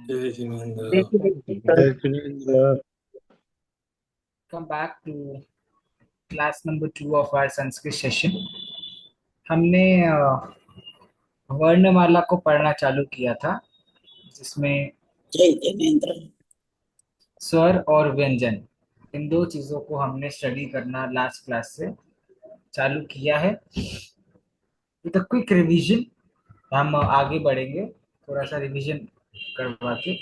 जय जिनेंद्र। देखिए, जय जिनेंद्र। Come back to class number 2 of our Sanskrit session. हमने वर्णमाला को पढ़ना चालू किया था, जिसमें जय जिनेंद्र। स्वर और व्यंजन, इन दो चीजों को हमने स्टडी करना लास्ट क्लास से चालू किया है। विद अ क्विक रिवीजन हम आगे बढ़ेंगे, थोड़ा सा रिवीजन करवा के।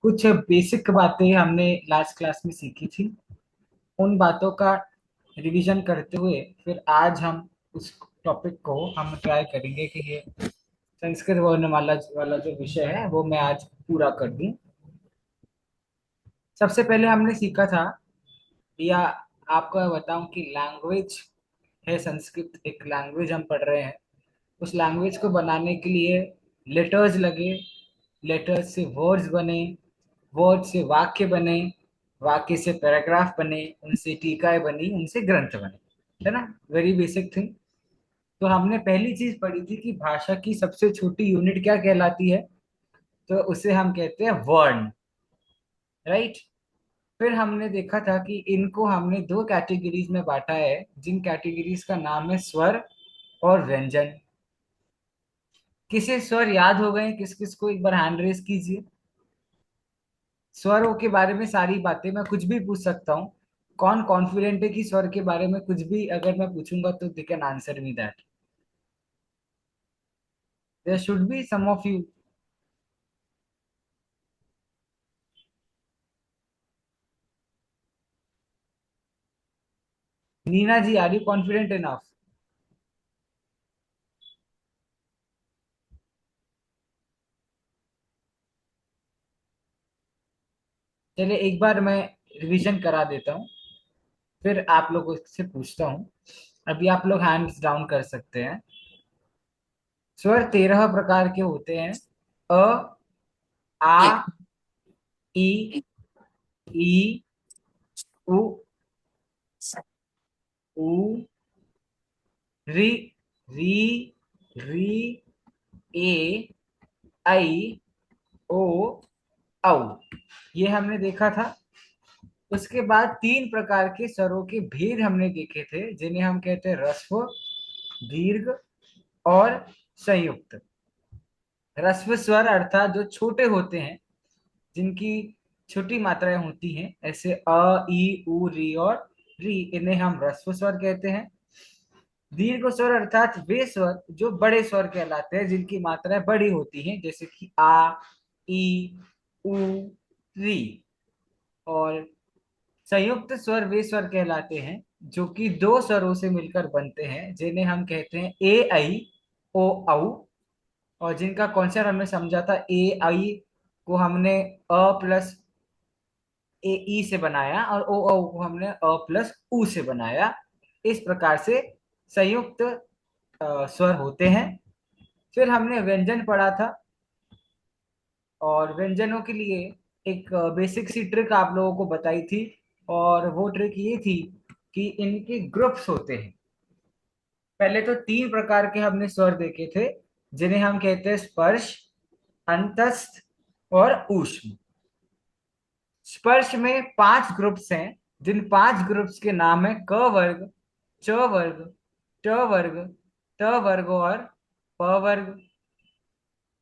कुछ बेसिक बातें हमने लास्ट क्लास में सीखी थी, उन बातों का रिवीजन करते हुए फिर आज हम उस टॉपिक को हम ट्राई करेंगे कि ये संस्कृत वर्णमाला वाला जो विषय है वो मैं आज पूरा कर दूं। सबसे पहले हमने सीखा था, या आपको मैं बताऊं कि लैंग्वेज है संस्कृत, एक लैंग्वेज हम पढ़ रहे हैं। उस लैंग्वेज को बनाने के लिए लेटर्स लगे, लेटर्स से वर्ड्स बने, वर्ड से वाक्य बने, वाक्य से पैराग्राफ बने, उनसे टीकाएं बनी, उनसे ग्रंथ बने, है ना। Very basic thing. तो हमने पहली चीज पढ़ी थी कि भाषा की सबसे छोटी यूनिट क्या कहलाती है, तो उसे हम कहते हैं वर्ण, राइट। फिर हमने देखा था कि इनको हमने दो कैटेगरीज में बांटा है, जिन कैटेगरीज का नाम है स्वर और व्यंजन। किसे स्वर याद हो गए, किस किस को, एक बार हैंड रेस कीजिए। स्वरों के बारे में सारी बातें मैं कुछ भी पूछ सकता हूँ। कौन कॉन्फिडेंट है कि स्वर के बारे में कुछ भी अगर मैं पूछूंगा तो they can answer me that? There should be some of you. Neena ji, are you confident enough? चलिए एक बार मैं रिवीजन करा देता हूँ, फिर आप लोगों से पूछता हूँ। अभी आप लोग हैंड्स डाउन कर सकते हैं। स्वर 13 प्रकार के होते हैं। अ, आ, ई, ई, उ, ऊ, री, री, री, ए, आई, ओ, औ। ये हमने देखा था। उसके बाद 3 प्रकार के स्वरों के भेद हमने देखे थे, जिन्हें हम कहते हैं ह्रस्व, दीर्घ और संयुक्त। ह्रस्व स्वर अर्थात जो छोटे होते हैं, जिनकी छोटी मात्राएं होती हैं, ऐसे अ, ई, उ, री और री, इन्हें हम ह्रस्व स्वर कहते हैं। दीर्घ स्वर अर्थात वे स्वर जो बड़े स्वर कहलाते हैं, जिनकी मात्राएं बड़ी होती हैं, जैसे कि आ, ई, उ, री। और संयुक्त स्वर वे स्वर कहलाते हैं जो कि दो स्वरों से मिलकर बनते हैं, जिन्हें हम कहते हैं ए, आई, ओ, औ। और जिनका कॉन्सेप्ट हमने समझा था, ए आई को हमने अ प्लस ए ई से बनाया, और ओ औ को हमने अ प्लस उ से बनाया। इस प्रकार से संयुक्त स्वर होते हैं। फिर हमने व्यंजन पढ़ा था, और व्यंजनों के लिए एक बेसिक सी ट्रिक आप लोगों को बताई थी। और वो ट्रिक ये थी कि इनके ग्रुप्स होते हैं। पहले तो 3 प्रकार के हमने स्वर देखे थे, जिन्हें हम कहते हैं स्पर्श, अंतस्थ और ऊष्म। स्पर्श में 5 ग्रुप्स हैं, जिन 5 ग्रुप्स के नाम है क वर्ग, च वर्ग, ट वर्ग, ट वर्ग और प वर्ग।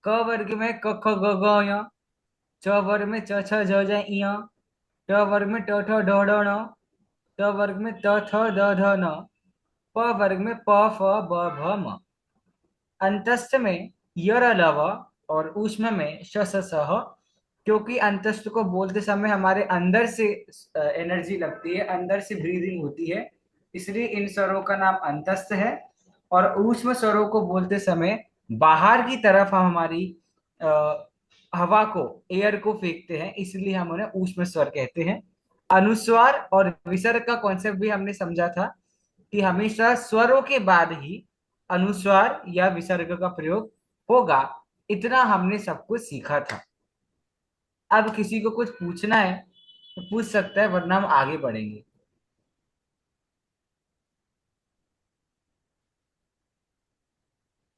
क वर्ग में क ख ग घ ङ, च वर्ग में च छ ज झ ञ, ट वर्ग में ट ठ ड ढ ण, ट वर्ग में त थ द ध न, प वर्ग में प फ ब भ म। अंतस्थ में यर लव, और ऊष्म में श स स ह। क्योंकि अंतस्थ को बोलते समय हमारे अंदर से एनर्जी लगती है, अंदर से ब्रीदिंग होती है, इसलिए इन स्वरों का नाम अंतस्थ है। और ऊष्म स्वरों को बोलते समय बाहर की तरफ हम हमारी हवा को, एयर को फेंकते हैं, इसलिए हम उन्हें ऊष्म स्वर कहते हैं। अनुस्वार और विसर्ग का कॉन्सेप्ट भी हमने समझा था, कि हमेशा स्वरों के बाद ही अनुस्वार या विसर्ग का प्रयोग होगा। इतना हमने सब कुछ सीखा था। अब किसी को कुछ पूछना है तो पूछ सकता है, वरना हम आगे बढ़ेंगे।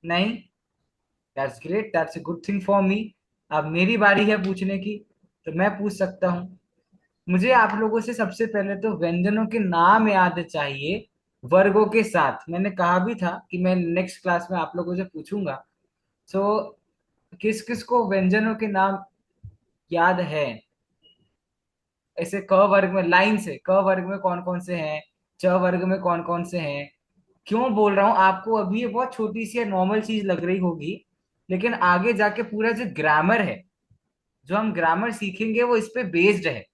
नहीं? That's great, that's a good thing for me. अब मेरी बारी है पूछने की, तो मैं पूछ सकता हूँ। मुझे आप लोगों से सबसे पहले तो व्यंजनों के नाम याद चाहिए, वर्गों के साथ। मैंने कहा भी था कि मैं नेक्स्ट क्लास में आप लोगों से पूछूंगा। सो किस किस को व्यंजनों के नाम याद है? ऐसे क वर्ग में लाइन से, क वर्ग में कौन कौन से हैं, च वर्ग में कौन कौन से हैं? क्यों बोल रहा हूं आपको, अभी ये बहुत छोटी सी नॉर्मल चीज लग रही होगी, लेकिन आगे जाके पूरा जो ग्रामर है, जो हम ग्रामर सीखेंगे वो इस पे बेस्ड है।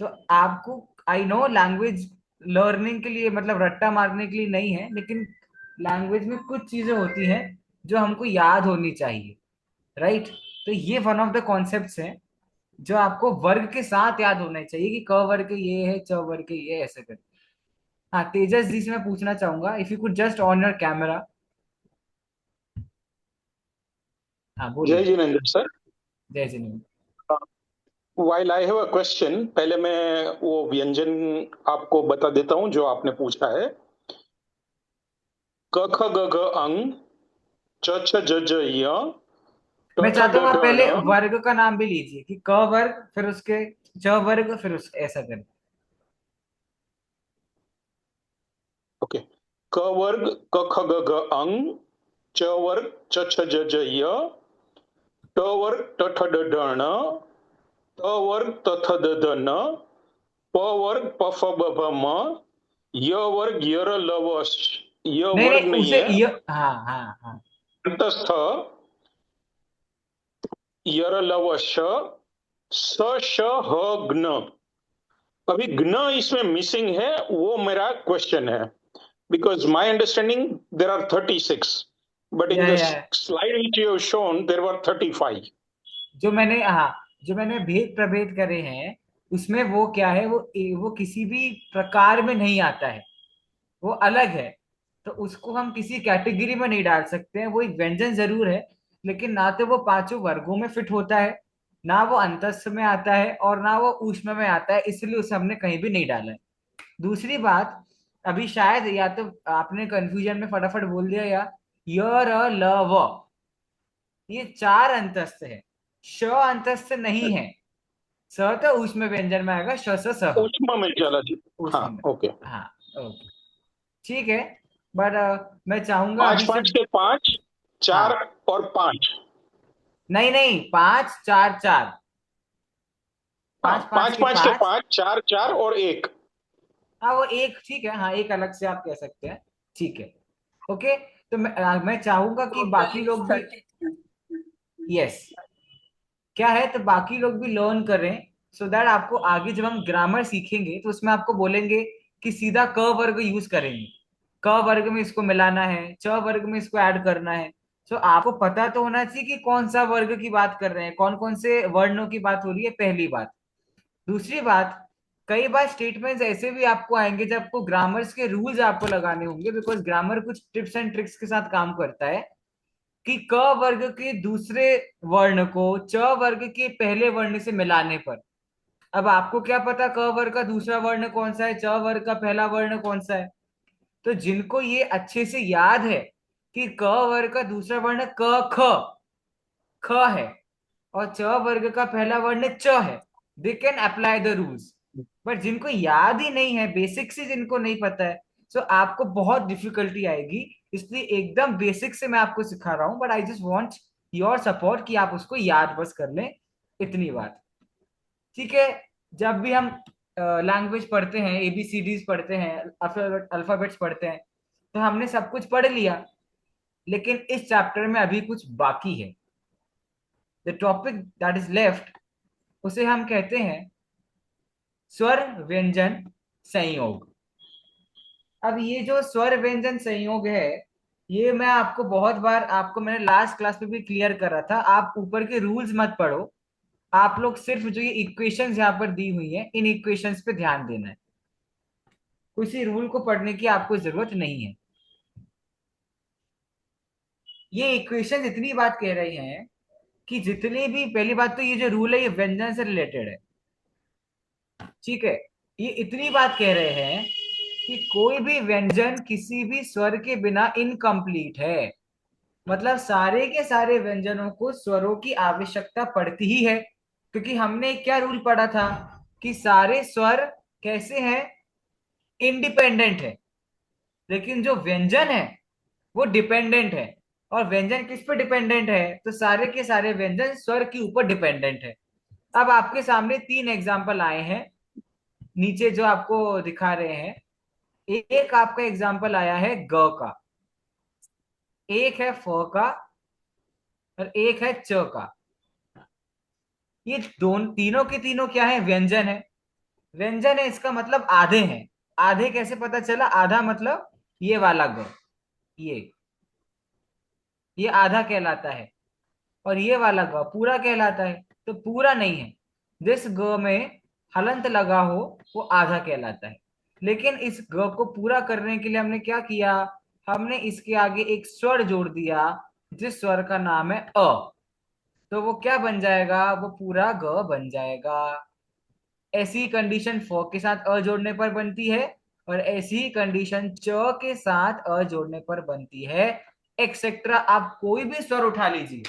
तो आपको, आई नो लैंग्वेज लर्निंग के लिए, मतलब रट्टा मारने के लिए नहीं है, लेकिन लैंग्वेज में कुछ चीजें होती हैं जो हमको याद होनी चाहिए, राइट? तो ये वन ऑफ द कॉन्सेप्ट्स हैं जो आपको वर्ग के साथ याद होने चाहिए, कि क वर्ग के ये है, च वर्ग के ये है, ऐसे कर। हाँ, तेजस जी से मैं पूछना चाहूंगा, if you could just on your camera. हाँ, जय बोलिए। जिनेन्द्र सर। जय Jinendra. While I have a question, पहले मैं वो व्यंजन आपको बता देता हूँ जो आपने पूछा है। क ख ग घ अंग, च छ ज ज य, ट मैं ठ चाहता ड हूँ आप ढ पहले ण। वर्ग का नाम भी लीजिए, कि क वर्ग फिर उसके च वर्ग फिर उस ऐसा कर। ओके। क वर्ग क ख ग घ अंग, च वर्ग छ छ ज ज य, ट वर्ग ट ठ ड ढ ण, त वर्ग त थ द ध न, प वर्ग प फ ब भ म, य वर्ग य र ल व श। य नहीं वर्ग नहीं, नहीं उसे है, ये, हाँ हाँ हाँ। अंतस्थ यर लव श, स श ह ग्न। अभी ग्न इसमें मिसिंग है, वो मेरा क्वेश्चन है। Because my understanding there are 36, but in the या slide which you have shown there were 35। जो मैंने, हाँ, जो मैंने भेद प्रभेद करे हैं, उसमें वो क्या है, वो किसी भी प्रकार में नहीं आता है, वो अलग है। तो उसको हम किसी कैटेगरी में नहीं डाल सकते हैं। वो एक व्यंजन जरूर है, लेकिन ना तो वो पांचों वर्गों में फिट होता है, ना वो अंतस्थ में आता है, और ना वो ऊष्म में आता है, इसलिए उसे हमने कहीं भी नहीं डाला है। दूसरी बात, अभी शायद या तो आपने कंफ्यूजन में फटाफट बोल दिया, या य र ल व, ये चार अंतस्थ है, श अंतस्थ नहीं है। स तो ऊष्म व्यंजन में आएगा, श स सह, उष्मा में चला जी। हाँ, ऊष्म में। ओके। हाँ, ओके, ठीक है। बट मैं चाहूंगा पांच अभी से। पांच के पांच, चार हाँ, और पांच। नहीं नहीं, पांच चार चार, हाँ, पांच पांच पांच के पांच के पांच। पांच, चार चार हाँ और एक। हाँ, वो एक ठीक है, हाँ, एक अलग से आप कह सकते हैं, ठीक है। ओके, तो मैं चाहूंगा कि बाकी टोटल इज लोग भी, 33। यस, क्या है, तो बाकी लोग भी लर्न करें, सो दैट आपको आगे जब हम ग्रामर सीखेंगे तो उसमें आपको बोलेंगे कि सीधा क वर्ग यूज करेंगे, क वर्ग में इसको मिलाना है, च वर्ग में इसको ऐड करना है। सो आपको पता तो होना चाहिए कि कौन सा वर्ग की बात कर रहे हैं, कौन कौन से वर्णों की बात हो रही है, पहली बात। दूसरी बात, कई बार स्टेटमेंट्स ऐसे भी आपको आएंगे जब आपको ग्रामर्स के रूल्स आपको लगाने होंगे, बिकॉज ग्रामर कुछ टिप्स एंड ट्रिक्स के साथ काम करता है, कि क वर्ग के दूसरे वर्ण को च वर्ग के पहले वर्ण से मिलाने पर। अब आपको क्या पता क वर्ग का दूसरा वर्ण कौन सा है, च वर्ग का पहला वर्ण कौन सा है? तो जिनको ये अच्छे से याद है कि क वर्ग का दूसरा वर्ण क ख ख है, और च वर्ग का पहला वर्ण च है, they can apply the rules. But जिनको याद ही नहीं है, बेसिक से जिनको नहीं पता है, सो आपको बहुत डिफिकल्टी आएगी। इसलिए एकदम बेसिक से मैं आपको सिखा रहा हूं, but I just want your support कि आप उसको याद बस कर लें, इतनी बात, ठीक है? जब भी हम लैंग्वेज पढ़ते हैं, एबीसीडीज पढ़ते हैं, अल्फाबेट्स पढ़ते हैं, तो हमने सब कुछ पढ़ लिया, लेकिन इस चैप्टर में अभी कुछ बाकी है। The topic that is left, उसे हम कहते हैं स्वर व्यंजन संयोग। अब ये जो स्वर व्यंजन संयोग है, ये मैं आपको बहुत बार, आपको मैंने लास्ट क्लास में भी क्लियर करा था, आप ऊपर के रूल्स मत पढ़ो, आप लोग सिर्फ जो ये इक्वेशंस यहाँ पर दी हुई हैं, इन इक्वेशंस पे ध्यान देना है, किसी रूल को पढ़ने की आपको जरूरत नहीं है। ये इक्वेशन इतनी बात कह रही हैं कि जितने भी, पहली बात तो ये जो रूल है ये व्यंजन से रिलेटेड है, ठीक है। ये इतनी बात कह रहे हैं कि कोई भी व्यंजन किसी भी स्वर के बिना इनकम्प्लीट है। मतलब सारे के सारे व्यंजनों को स्वरों की आवश्यकता पड़ती ही है, क्योंकि हमने क्या रूल पढ़ा था कि सारे स्वर कैसे हैं, इंडिपेंडेंट है, लेकिन जो व्यंजन है वो डिपेंडेंट है। और व्यंजन किस पे डिपेंडेंट है, तो सारे के सारे व्यंजन स्वर के ऊपर डिपेंडेंट है। अब आपके सामने तीन एग्जाम्पल आए हैं नीचे जो आपको दिखा रहे हैं। एक आपका एग्जाम्पल आया है ग का, एक है फ का, और एक है च का। ये दोनों तीनों के तीनों क्या है, व्यंजन है। व्यंजन है इसका मतलब आधे हैं। आधे कैसे पता चला, आधा मतलब ये वाला ग, ये आधा कहलाता है, और ये वाला ग पूरा कहलाता है। तो पूरा नहीं है, जिस ग में हलंत लगा हो वो आधा कहलाता है। लेकिन इस ग को पूरा करने के लिए हमने क्या किया, हमने इसके आगे एक स्वर जोड़ दिया जिस स्वर का नाम है अ। तो वो क्या बन जाएगा, वो पूरा ग बन जाएगा। ऐसी कंडीशन फ के साथ अ जोड़ने पर बनती है, और ऐसी ही कंडीशन च के साथ अ जोड़ने पर बनती है, एक्सेट्रा। आप कोई भी स्वर उठा लीजिए,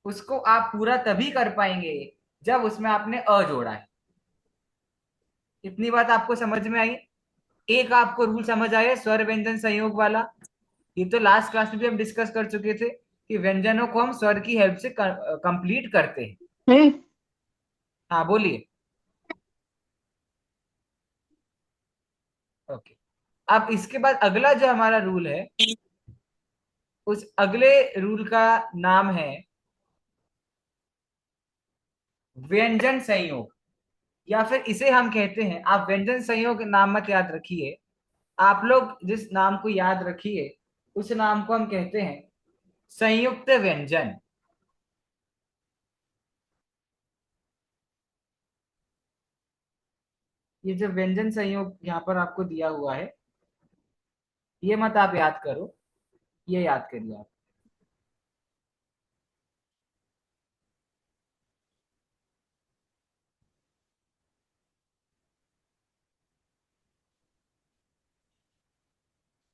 उसको आप पूरा तभी कर पाएंगे जब उसमें आपने अ जोड़ा है। इतनी बात आपको समझ में आई। एक आपको रूल समझ आया स्वर व्यंजन संयोग वाला। ये तो लास्ट क्लास में भी हम डिस्कस कर चुके थे कि व्यंजनों को हम स्वर की हेल्प से कंप्लीट करते हैं। हाँ बोलिए। ओके, अब इसके बाद अगला जो हमारा रूल है, उस अगले रूल का नाम है व्यंजन संयोग, या फिर इसे हम कहते हैं, आप व्यंजन संयोग नाम मत याद रखिए, आप लोग जिस नाम को याद रखिए उस नाम को हम कहते हैं संयुक्त व्यंजन। ये जो व्यंजन संयोग यहाँ पर आपको दिया हुआ है, ये मत आप याद करो, ये याद करिए आप।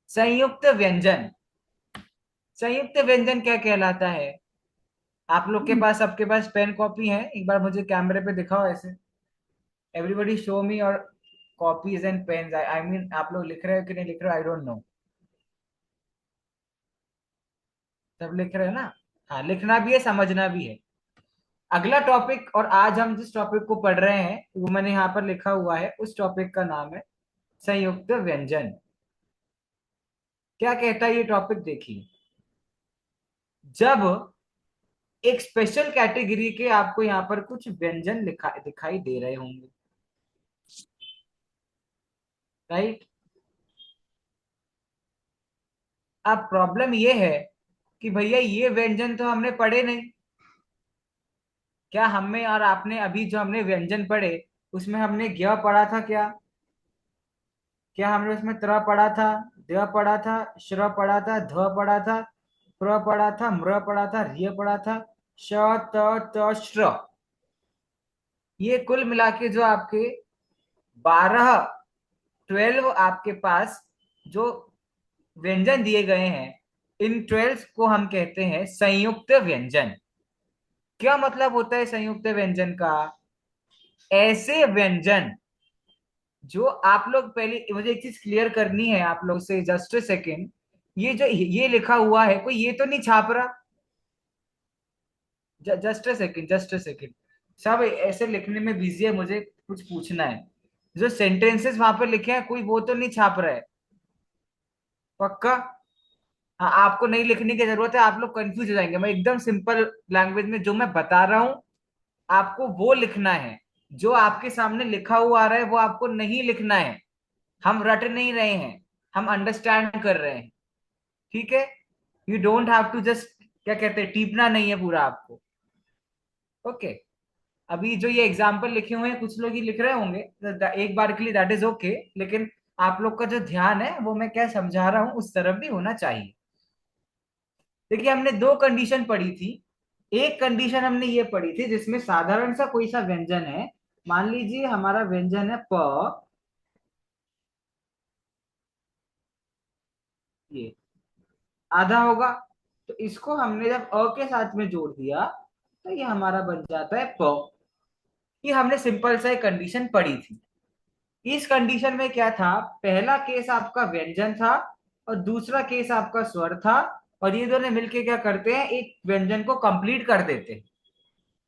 संयुक्त व्यंजन, संयुक्त व्यंजन क्या कहलाता है। आप लोग के पास, सबके पास पेन कॉपी है, एक बार मुझे कैमरे पे दिखाओ ऐसे, एवरीबॉडी शो मी और copies and pains. I mean आप लोग लिख रहे हो कि नहीं लिख रहे हो, आई डोंट नो। सब लिख रहे हो ना। हाँ, लिखना भी है, समझना भी है। अगला टॉपिक, और आज हम जिस टॉपिक को पढ़ रहे हैं वो मैंने यहाँ पर लिखा हुआ है, उस टॉपिक का नाम है संयुक्त व्यंजन। क्या कहता है ये टॉपिक, देखिए। जब एक स्पेशल कैटेगरी के आपको यहाँ पर कुछ व्यंजन दिखाई दे रहे होंगे, राइट। अब प्रॉब्लम ये है कि भैया ये व्यंजन तो हमने पढ़े नहीं। क्या हमें और आपने अभी जो हमने व्यंजन पढ़े उसमें हमने ज्ञ पढ़ा था क्या, क्या हमने उसमें त्र पढ़ा था, द पढ़ा था, श्र पढ़ा था, ध पढ़ा था, प्र पढ़ा था, म्र पढ़ा था, रिय पढ़ा था, श त श्र। ये कुल मिला के जो आपके 12 आपके पास जो व्यंजन दिए गए हैं, इन 12 को हम कहते हैं संयुक्त व्यंजन। क्या मतलब होता है संयुक्त व्यंजन का, ऐसे व्यंजन जो आप लोग, पहले मुझे एक चीज क्लियर करनी है आप लोग से, जस्ट अ सेकेंड। ये जो ये लिखा हुआ है, कोई ये तो नहीं छाप रहा, just a second, just a second. सब ऐसे लिखने में बिजी है, मुझे कुछ पूछना है। जो सेंटेंसेस वहां पर लिखे हैं कोई वो तो नहीं छाप रहा है, पक्का। हाँ, आपको नहीं लिखने की जरूरत है, आप लोग कंफ्यूज हो जाएंगे। मैं एकदम सिंपल लैंग्वेज में जो मैं बता रहा हूं आपको वो लिखना है। जो आपके सामने लिखा हुआ आ रहा है वो आपको नहीं लिखना है। हम रट नहीं रहे हैं, हम अंडरस्टैंड कर रहे हैं, ठीक है। You don't have to just, क्या कहते हैं, टीपना नहीं है पूरा आपको। ओके, अभी जो ये एग्जाम्पल लिखे हुए हैं कुछ लोग ही लिख रहे होंगे, एक बार के लिए दैट इज ओके, लेकिन आप लोग का जो ध्यान है वो मैं क्या समझा रहा हूं उस तरफ भी होना चाहिए। देखिए, हमने दो कंडीशन पढ़ी थी। एक कंडीशन हमने ये पढ़ी थी जिसमें साधारण सा कोई सा व्यंजन है, मान लीजिए हमारा व्यंजन है प, ये आधा होगा, तो इसको हमने जब अ के साथ में जोड़ दिया तो ये हमारा बन जाता है प। ये हमने सिंपल सा एक कंडीशन पढ़ी थी। इस कंडीशन में क्या था, पहला केस आपका व्यंजन था और दूसरा केस आपका स्वर था, और ये दोनों मिलके क्या करते हैं, एक व्यंजन को कंप्लीट कर देते हैं।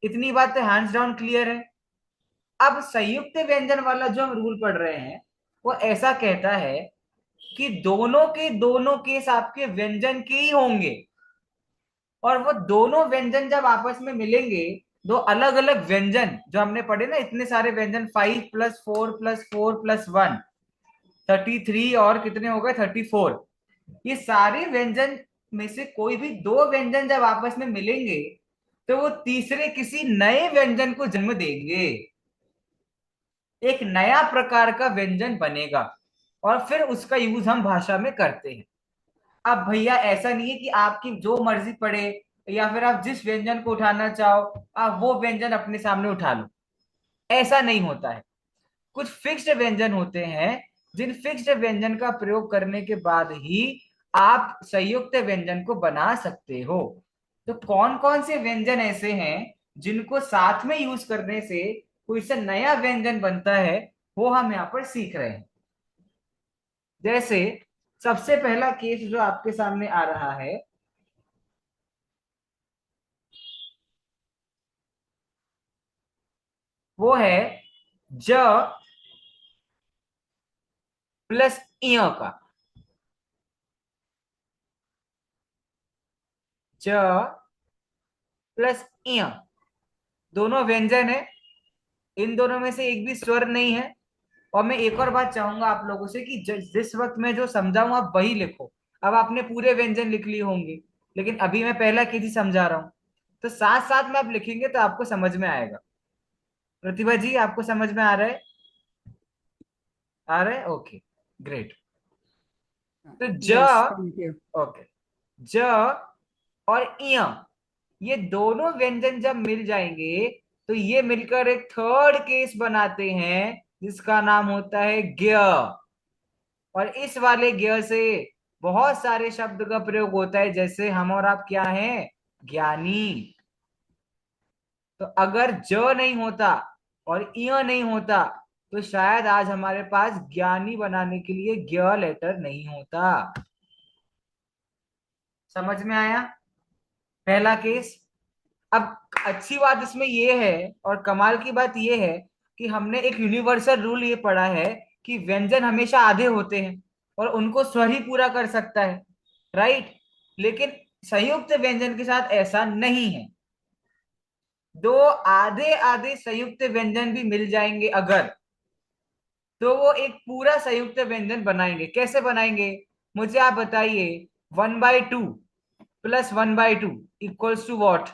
इतनी बातें हैंड्स डाउन क्लियर है। अब संयुक्त व्यंजन वाला जो हम रूल पढ़ रहे हैं वो ऐसा कहता है कि दोनों के दोनों केस आपके व्यंजन के ही होंगे, और वो दोनों व्यंजन जब आपस में मिलेंगे, दो अलग अलग व्यंजन जो हमने पढ़े ना, इतने सारे व्यंजन, 5 + 4 + 4 + 1 33, और कितने हो गए 34, ये सारे व्यंजन में से कोई भी दो व्यंजन जब आपस में मिलेंगे तो वो तीसरे किसी नए व्यंजन को जन्म देंगे, एक नया प्रकार का व्यंजन बनेगा, और फिर उसका यूज हम भाषा में करते हैं। अब भैया ऐसा नहीं है कि आपकी जो मर्जी पड़े या फिर आप जिस व्यंजन को उठाना चाहो आप वो व्यंजन अपने सामने उठा लो, ऐसा नहीं होता है। कुछ फिक्स्ड व्यंजन होते हैं, जिन फिक्स्ड व्यंजन का प्रयोग करने के बाद ही आप संयुक्त व्यंजन को बना सकते हो। तो कौन कौन से व्यंजन ऐसे हैं जिनको साथ में यूज करने से कोई सा नया व्यंजन बनता है, वो हम यहाँ पर सीख रहे हैं। जैसे सबसे पहला केस जो आपके सामने आ रहा है, वो है ज प्लस इय का। ज प्लस इय दोनों व्यंजन है, इन दोनों में से एक भी स्वर नहीं है। और मैं एक और बात चाहूंगा आप लोगों से कि जिस वक्त मैं जो समझाऊं आप वही लिखो। अब आपने पूरे व्यंजन लिख लिए होंगे, लेकिन अभी मैं पहला केस ही समझा रहा हूं, तो साथ साथ में आप लिखेंगे तो आपको समझ में आएगा। प्रतिभा जी, आपको समझ में आ रहा है? आ रहा है, ओके, ग्रेट। तो ज, Yes, thank you. ओके, ज और इय, ये दोनों व्यंजन जब मिल जाएंगे तो ये मिलकर एक थर्ड केस बनाते हैं जिसका नाम होता है ज्ञ। और इस वाले ज्ञ से बहुत सारे शब्द का प्रयोग होता है, जैसे हम और आप क्या हैं, ज्ञानी। तो अगर ज नहीं होता और इय नहीं होता तो शायद आज हमारे पास ज्ञानी बनाने के लिए ज्ञ लेटर नहीं होता। समझ में आया पहला केस? अब अच्छी बात इसमें ये है और कमाल की बात ये है कि हमने एक यूनिवर्सल रूल ये पढ़ा है कि व्यंजन हमेशा आधे होते हैं और उनको स्वर ही पूरा कर सकता है, राइट। लेकिन संयुक्त व्यंजन के साथ ऐसा नहीं है। दो आधे आधे संयुक्त व्यंजन भी मिल जाएंगे अगर, तो वो एक पूरा संयुक्त व्यंजन बनाएंगे। कैसे बनाएंगे मुझे आप बताइए। 1/2 + 1/2 इक्वल्स टू वॉट?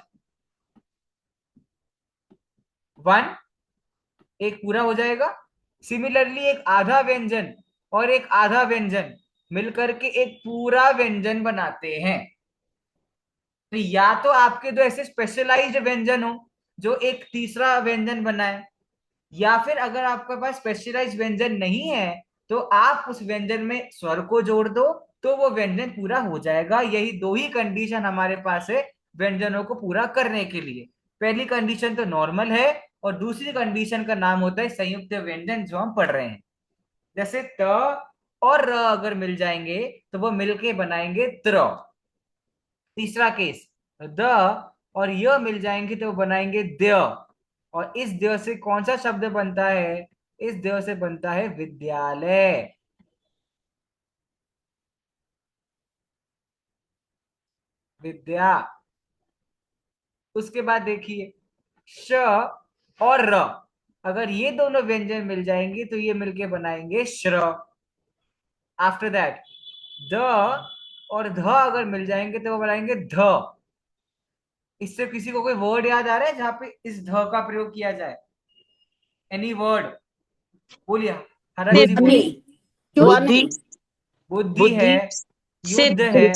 1, एक पूरा हो जाएगा। सिमिलरली एक आधा व्यंजन और एक आधा व्यंजन मिलकर के एक पूरा व्यंजन बनाते हैं। तो या तो आपके दो ऐसे स्पेशलाइज्ड व्यंजन हो जो एक तीसरा व्यंजन बनाए, या फिर अगर आपके पास स्पेशलाइज्ड व्यंजन नहीं है तो आप उस व्यंजन में स्वर को जोड़ दो तो वो व्यंजन पूरा हो जाएगा। यही दो ही कंडीशन हमारे पास है व्यंजनों को पूरा करने के लिए। पहली कंडीशन तो नॉर्मल है और दूसरी कंडीशन का नाम होता है संयुक्त व्यंजन जो हम पढ़ रहे हैं। जैसे त और र अगर मिल जाएंगे तो वो मिलके बनाएंगे त्र। तीसरा केस, द और य मिल जाएंगे तो वो बनाएंगे द्य। और इस द्य से कौन सा शब्द बनता है? इस द्य से बनता है विद्यालय। विद्या। उसके बाद देखिए श और र, अगर ये दोनों व्यंजन मिल जाएंगे तो ये मिलके बनाएंगे श्र। आफ्टर दैट द और ध अगर मिल जाएंगे तो वो बनाएंगे ध। इससे किसी को कोई वर्ड याद आ रहा है जहां पे इस ध का प्रयोग किया जाए? एनी वर्ड बोलिए, हरक जी बुद्धि, बोलिए। बुद्धि, बुद्धि है, बुद्धि, युद्ध सिद्ध, है,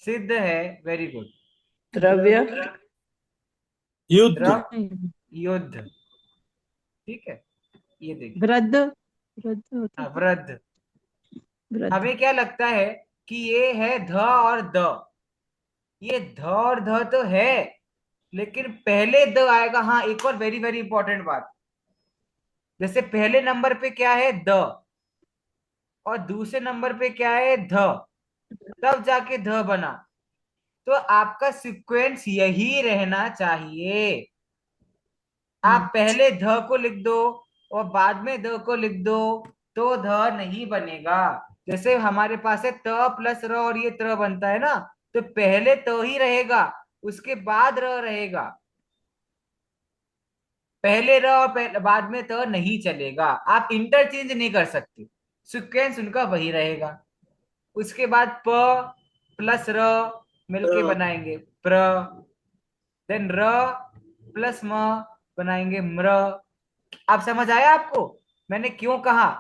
सिद्ध है, वेरी गुड। द्रव्य, युद्ध। द्रव नहीं, युद्ध। ठीक है, ये देखिए। वृद्ध, वृद्ध होता हाँ, है, वृद्ध। वृद्ध। हमें क्या लगता है कि ये है ध और द, ये ध और ध तो है, लेकिन पहले द आएगा। हाँ, एक और वेरी वेरी इंपॉर्टेंट बात, जैसे पहले नंबर पे क्या है, द, और दूसरे नंबर पे क्या है, ध, तब जाके ध बना। तो आपका सीक्वेंस यही रहना चाहिए। आप पहले ध को लिख दो और बाद में द को लिख दो तो ध नहीं बनेगा। जैसे हमारे पास है त प्लस र और ये त्र बनता है ना, तो पहले त ही रहेगा, उसके बाद र रहेगा। पहले र और बाद में त नहीं चलेगा, आप इंटरचेंज नहीं कर सकते, सीक्वेंस उनका वही रहेगा। उसके बाद प प्लस र मिलके बनाएंगे प्र, देन र प्लस म बनाएंगे म्र। आप समझ आया आपको मैंने क्यों कहा?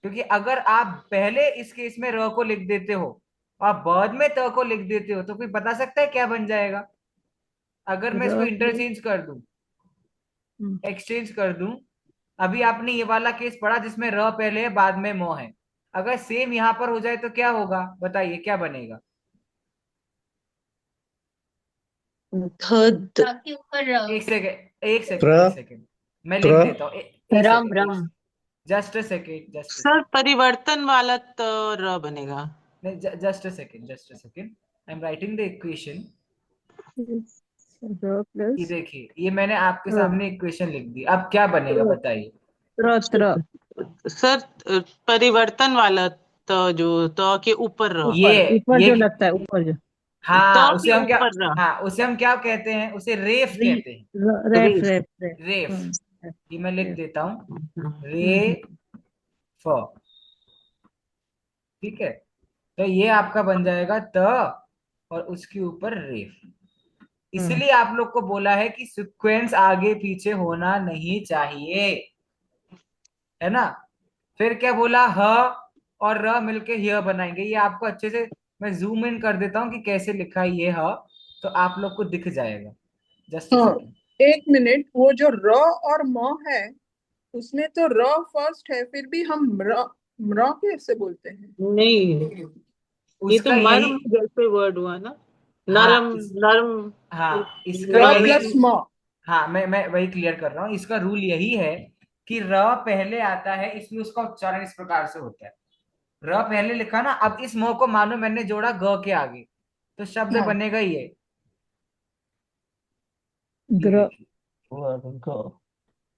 क्योंकि अगर आप पहले इस केस में र को लिख देते हो और बाद में त को लिख देते हो तो कोई बता सकता है क्या बन जाएगा? अगर मैं इसको र, इंटरचेंज कर दूं, हम्म, एक्सचेंज कर दूं, अभी आपने ये वाला केस पढ़ा जिसमें र पहले है बाद में मो है, अगर सेम यहां पर हो जाए तो क्या होगा, बताइए क्या बनेगा? थर्ड के ऊपर एक सेकेंड, एक सेकेंड, प्र एक सेकेंड, मैं लिख प्र देता हूँ। एक रम सेकेंड, रम just a second, just a sir second, परिवर्तन वाला तो र बनेगा। नहीं, just a second, just a second, I am writing the equation. र ये प्लस देखिए, ये मैंने आपके र, सामने इक्वेशन लिख दी, अब क्या बनेगा बताइए? त्र, सर परिवर्तन वाला तो जो तो के ऊपर र, ये ऊपर, ऊपर ये जो लगता है, ऊपर जो तो हाँ, उसे के हम क्या, ऊपर र, हाँ उसे हम क्या कहते हैं, उसे रेफ री, कहते हैं। रेफ, रेस। रेफ, रेफ, रेफ, ये मैं लिख रेफ। देता हूँ, हम्म, रे फ। ठीक है, तो ये आपका बन जाएगा त और उसके ऊपर रेफ। इसलिए आप लोग को बोला है कि सीक्वेंस आगे पीछे होना नहीं चाहिए, है ना? फिर क्या बोला, ह और र मिलके य बनाएंगे। ये आपको अच्छे से मैं जूम इन कर देता हूँ कि कैसे लिखा है ये ह, तो आप लोग को दिख जाएगा। जस्ट हाँ, सेकेंड। एक मिनट, वो जो र और म है उसमें तो र फर्स्ट है, फिर भी हम म्र कैसे बोलते हैं? नहीं, ये तो उसका यही, मर्म जैसे वर्ड हुआ ना, हाँ नरम नरम। हाँ इसका र यही, प्लस म। हाँ मैं वही क्लियर कर रहा हूँ। इसका रूल यही है कि र पहले आता है, इसलिए उसका उच्चारण इस प्रकार से होता है। र पहले लिखा ना, अब इस म को मानो मैंने जोड़ा ग के आगे, तो शब्द हाँ, बनेगा ये ग्र, देखिए।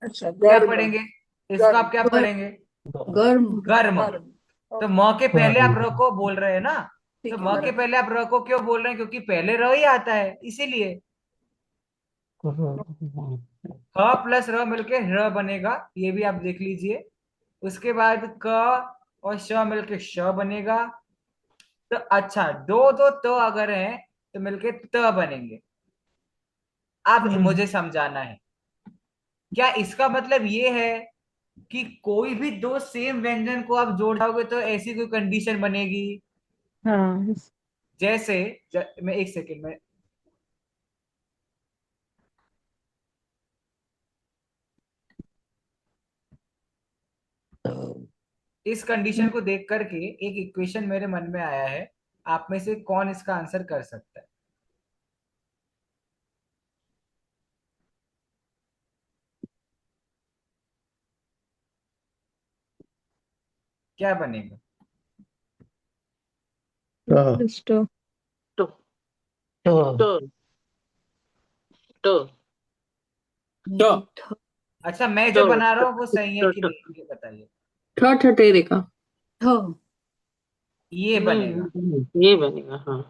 अच्छा, क्या गर्म। पढ़ेंगे इसको, गर्म, आप क्या पढ़ेंगे? गर्म गर्म। गर्म। तो ओके, म के पहले आप र को बोल रहे हैं ना, तो ठीक है, म के बराबर। पहले आप र को क्यों बोल रहे हैं? क्योंकि पहले र ही आता है, इसीलिए ह प्लस र मिलके र बनेगा, ये भी आप देख लीजिए। उसके बाद क और श मिलके श बनेगा। तो अच्छा, दो दो तो अगर हैं तो मिलके त बनेंगे। अब मुझे समझाना है, क्या इसका मतलब ये है कि कोई भी दो सेम व्यंजन को आप जोड़ जाओगे तो ऐसी कोई कंडीशन बनेगी? हाँ, जैसे मैं एक सेकेंड में, इस कंडीशन को देख करके एक इक्वेशन मेरे मन में आया है, आप में से कौन इसका आंसर कर सकता है? क्या बनेगा? स्टो, तो तो तो ट अच्छा, मैं जो तो बना रहा हूँ वो सही है कि तो नहीं, ये बताइए। ठठेरे का थ ये बनेगा। नहीं, ये बनेगा हाँ।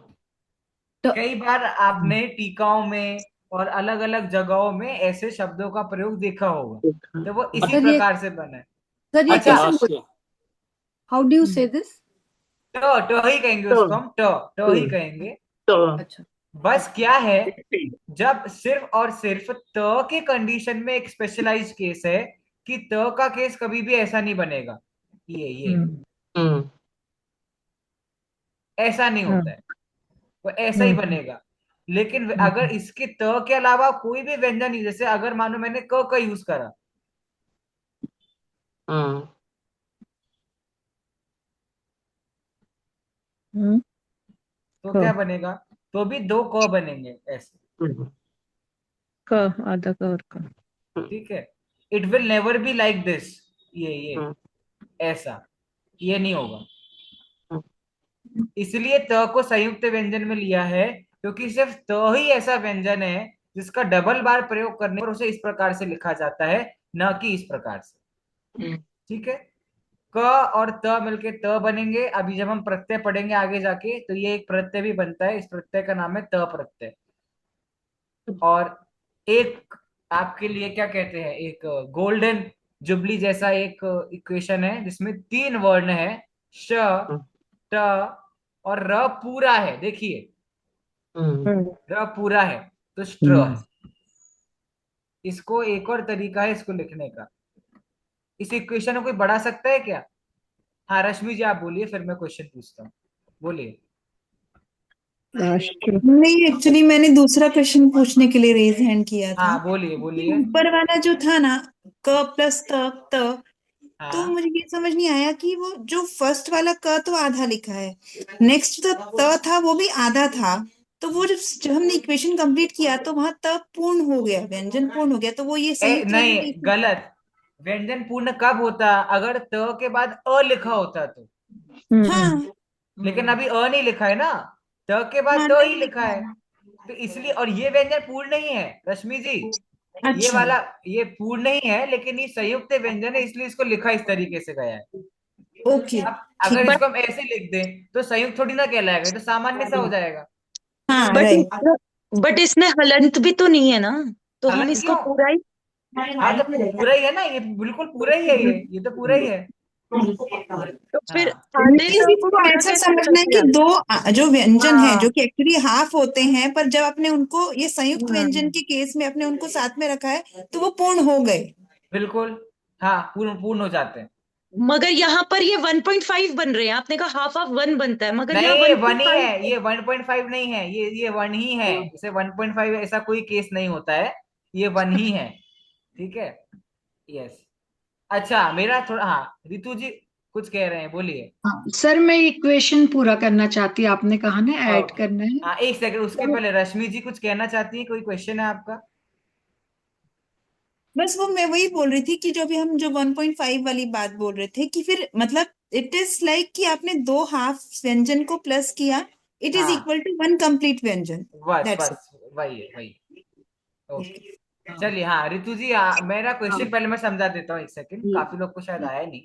कई बार आपने टीकाओं में और अलग अलग जगहों में ऐसे शब्दों का प्रयोग देखा होगा, तो वो इसी सर ये प्रकार से बना है। सर ये अच्छा, कैसे बोल, भाष्य। हाउ डू यू से दिस? ट ही कहेंगे तो उसको, हम ट ही कहेंगे। तो अच्छा, बस क्या है, जब सिर्फ और सिर्फ त के कंडीशन में एक स्पेशलाइज्ड केस है कि त का केस कभी भी ऐसा नहीं बनेगा, ये ऐसा नहीं होता है, वो ऐसा ही बनेगा। लेकिन अगर इसके त के अलावा कोई भी व्यंजन नहीं, जैसे अगर मानो मैंने क का यूज करा, हम्म हम्म, तो क क्या बनेगा? तो भी दो क बनेंगे ऐसे। हम्म क आधा क और क। ठीक है, it will never be like this, ये हम्म ऐसा, ये नहीं होगा। हम्म इसलिए त को संयुक्त व्यंजन में लिया है, क्योंकि सिर्फ त ही ऐसा व्यंजन है जिसका डबल बार प्रयोग करने पर उसे इस प्रकार से लिखा जाता है, न कि इस प्रकार से। हम्म ठीक है, क और त मिलके त बनेंगे। अभी जब हम प्रत्यय पढ़ेंगे आगे जाके, तो ये एक प्रत्यय भी बनता है, इस प्रत्यय का नाम है त प्रत्यय। और एक आपके लिए क्या कहते हैं, एक गोल्डन जुबली जैसा एक इक्वेशन है जिसमें तीन वर्ण है, श, ट और र पूरा है। देखिए, हम्म र पूरा है तो स्ट्र है। इसको एक और तरीका है इसको लिखने का, इस इक्वेशन को कोई बढ़ा सकता है क्या? हाँ रश्मि जी आप बोलिए, फिर मैं क्वेश्चन पूछता हूँ, बोलिए। राष्ट्र। नहीं, एक्चुअली मैंने दूसरा क्वेश्चन पूछने के लिए रेज हैंड किया था हाँ बोलिए कि बोलिए। ऊपर वाला जो था ना, क प्लस त, त तो हाँ मुझे ये समझ नहीं आया कि वो जो फर्स्ट वाला क तो आधा लिखा है, नेक्स्ट जो त था वो भी आधा था, तो वो जब हमने इक्वेशन कंप्लीट किया तो वहां त पूर्ण हो गया, व्यंजन पूर्ण हो गया, तो वो ये संयुक्त नहीं, व्यंजन नहीं। गलत। व्यंजन पूर्ण कब होता? अगर त के बाद अ लिखा होता तो। हाँ लेकिन अभी अ नहीं लिखा है ना, त के बाद हाँ, त ही नहीं लिखा लिखा है, है। तो इसलिए। और ये व्यंजन पूर्ण नहीं है रश्मि जी, ये अच्छा, वाला ये पूर्ण नहीं है, लेकिन ये संयुक्त व्यंजन है, इसलिए इसको लिखा इस तरीके से गया है। ओके, अब ठीक। अगर बट इसको हम ऐसे लिख दें तो संयुक्त थोड़ी ना कहलाएगा, ये तो सामान्य सा हो जाएगा। हाँ, बट राइट। बट इसमें हलंत भी तो नहीं है ना, तो हम हालांकि इसको क्यों? पूरा ही। हाँ तो पूरा ही है ना, ये बिल्कुल पूरा ही है, ये तो पूरा ही है। तो फिर हाँ आधे मीन्स तो को इसको पूरा ऐसा कैसे कर समझना है कि दिया? दो जो व्यंजन है जो हाँ कि एक्चुअली हाफ होते हैं, पर जब आपने उनको ये संयुक्त व्यंजन हम्म के केस में आपने उनको साथ में रखा है तो वो पूर्ण हो गए। बिल्कुल, हाँ पूर्ण पूर्ण हो जाते हैं। मगर यहाँ पर ये 1.5 बन रहे हैं, आपने कहा हाफ ऑफ 1 बनता है, मगर यहाँ नहीं वन ही 1.5। है ये, 1.5 नहीं है ये वन ही है। इसे 1.5 ऐसा कोई केस नहीं होता है, ये वन ही है। ठीक है, यस। अच्छा मेरा थोड़ा, हाँ रितु जी कुछ कह रहे हैं, बोलिए। हाँ सर, मैं इक्वेशन पूरा करना चाहती, आपने कहा ना ऐड ओके, करना है। हाँ एक सेकंड, उसके तो पहले रश्मि जी कुछ कहना चाहती है, कोई क्वेश्चन है आपका? बस वो मैं वही बोल रही थी कि जो अभी हम जो 1.5 वाली बात बोल रहे थे कि फिर मतलब इट इज लाइक कि आपने दो हाफ व्यंजन को प्लस किया, इट इज हाँ इक्वल टू वन कंप्लीट व्यंजन। बस दैट्स बस वही है वही। Okay, it. चलिए। हाँ रितु जी, मेरा क्वेश्चन पहले मैं समझा देता हूँ, एक सेकंड, काफी लोग को शायद आया नहीं।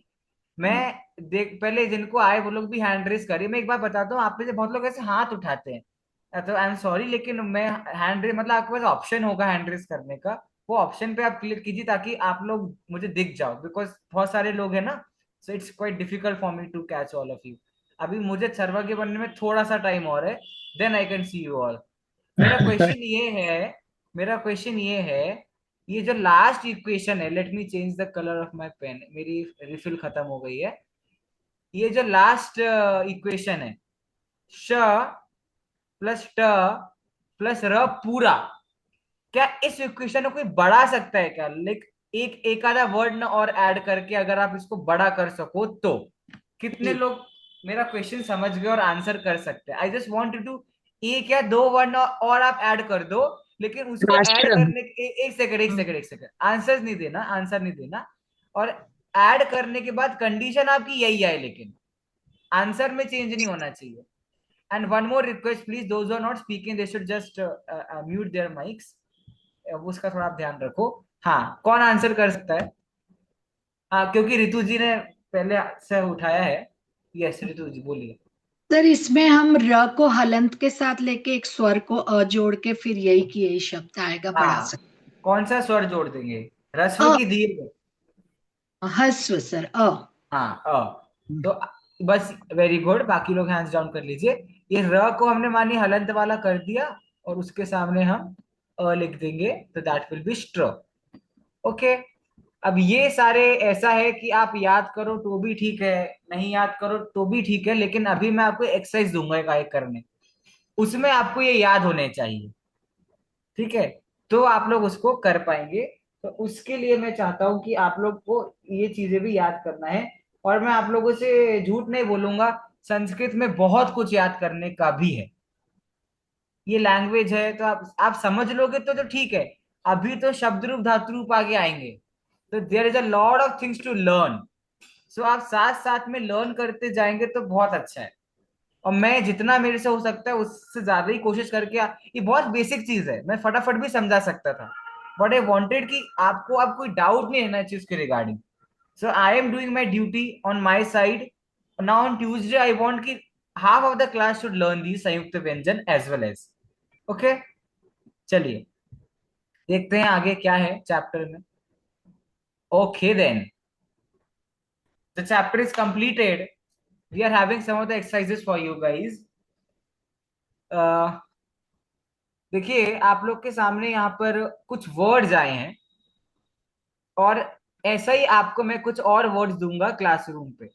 मैं देख, पहले जिनको आए वो लोग भी हैंड रेस करिए। मैं एक बार बताता हूँ, आप में से बहुत लोग ऐसे हाथ उठाते हैं, तो आई एम सॉरी, लेकिन मैं हैंड रेस मतलब आपके पास ऑप्शन होगा हैंड रेस करने का, वो ऑप्शन पे आप क्लिक कीजिए ताकि आप लोग मुझे दिख जाओ, बिकॉज बहुत सारे लोग हैं ना, so it's quite difficult for me to catch all of you. अभी मुझे सर्वज्ञ बनने में थोड़ा सा टाइम और है, then I can see you all. मेरा क्वेश्चन ये है, मेरा क्वेश्चन ये है, ये जो लास्ट इक्वेशन है, let me change the colour of my pen, मेरी रिफिल खत्म हो गई है। ये जो लास्ट इक्वेशन है, श प्लस ट प्लस र पूरा, क्या इस इक्वेशन को कोई बढ़ा सकता है क्या? लाइक एक आधा वर्ड न और ऐड करके अगर आप इसको बड़ा कर सको तो। कितने लोग मेरा क्वेश्चन समझ गए और आंसर कर सकते हैं? आई जस्ट वांट टू, एक या दो वर्ड और आप ऐड कर दो, लेकिन उसको ऐड राष्ट्र। करने के एक सेकंड एक सेकंड एक सेकंड, आंसर नहीं देना, आंसर नहीं देना। और ऐड करने के बाद कंडीशन आपकी यही है, लेकिन आंसर में चेंज नहीं होना चाहिए। And one more request please, those are not speaking they should just mute their mics, उसका थोड़ा आप ध्यान रखो। हाँ कौन आंसर कर सकता है? हाँ क्योंकि रितु जी ने पहले से उठाया है। यस रितु जी बोलिए। सर इसमें हम र को हलंत के साथ लेके एक स्वर को अ जोड़ के फिर यही की यही शब्द आएगा, बढ़ा हाँ कौन सा स्वर जोड़ देंगे, रस्व की दीर्घ? हस्व सर, अ। हाँ तो बस वेरी गुड, बाकी लोग हैंड्स डाउन कर लीजिए। ये र को हमने मानी हलंत वाला कर दिया, और उसके सामने हम लिख देंगे, तो दैट विल बी स्ट्र। ओके, अब ये सारे ऐसा है कि आप याद करो तो भी ठीक है, नहीं याद करो तो भी ठीक है, लेकिन अभी मैं आपको एक्सरसाइज दूंगा एक करने, उसमें आपको ये याद होने चाहिए। ठीक है, तो आप लोग उसको कर पाएंगे। तो उसके लिए मैं चाहता हूं कि आप लोग को ये चीजें भी याद करना है। और मैं आप लोगों से झूठ नहीं बोलूंगा, संस्कृत में बहुत कुछ याद करने का भी है। ये लैंग्वेज है तो आप समझ लोगे तो ठीक है। अभी तो शब्द रूप धातु रूप आगे आएंगे, तो there is a lot of things to learn. So आप साथ साथ में लर्न करते जाएंगे तो बहुत अच्छा है। और मैं जितना मेरे से हो सकता है उससे ज्यादा ही कोशिश करके ये बहुत बेसिक चीज है, मैं फटाफट भी समझा सकता था, बट आई वांटेड कि आपको अब कोई डाउट नहीं रहना चाहिए उसके regarding. So I am doing my duty on my side. Now on Tuesday I want कि half of the class should learn the संयुक्त व्यंजन एज वेल एज। ओके, चलिए देखते हैं आगे क्या है चैप्टर में। Okay then, the chapter is completed. We are having some of the exercises for you guys. देखिए आप लोग के सामने यहाँ पर कुछ वर्ड्स आए हैं, और ऐसा ही आपको मैं कुछ और वर्ड्स दूंगा क्लासरूम पे,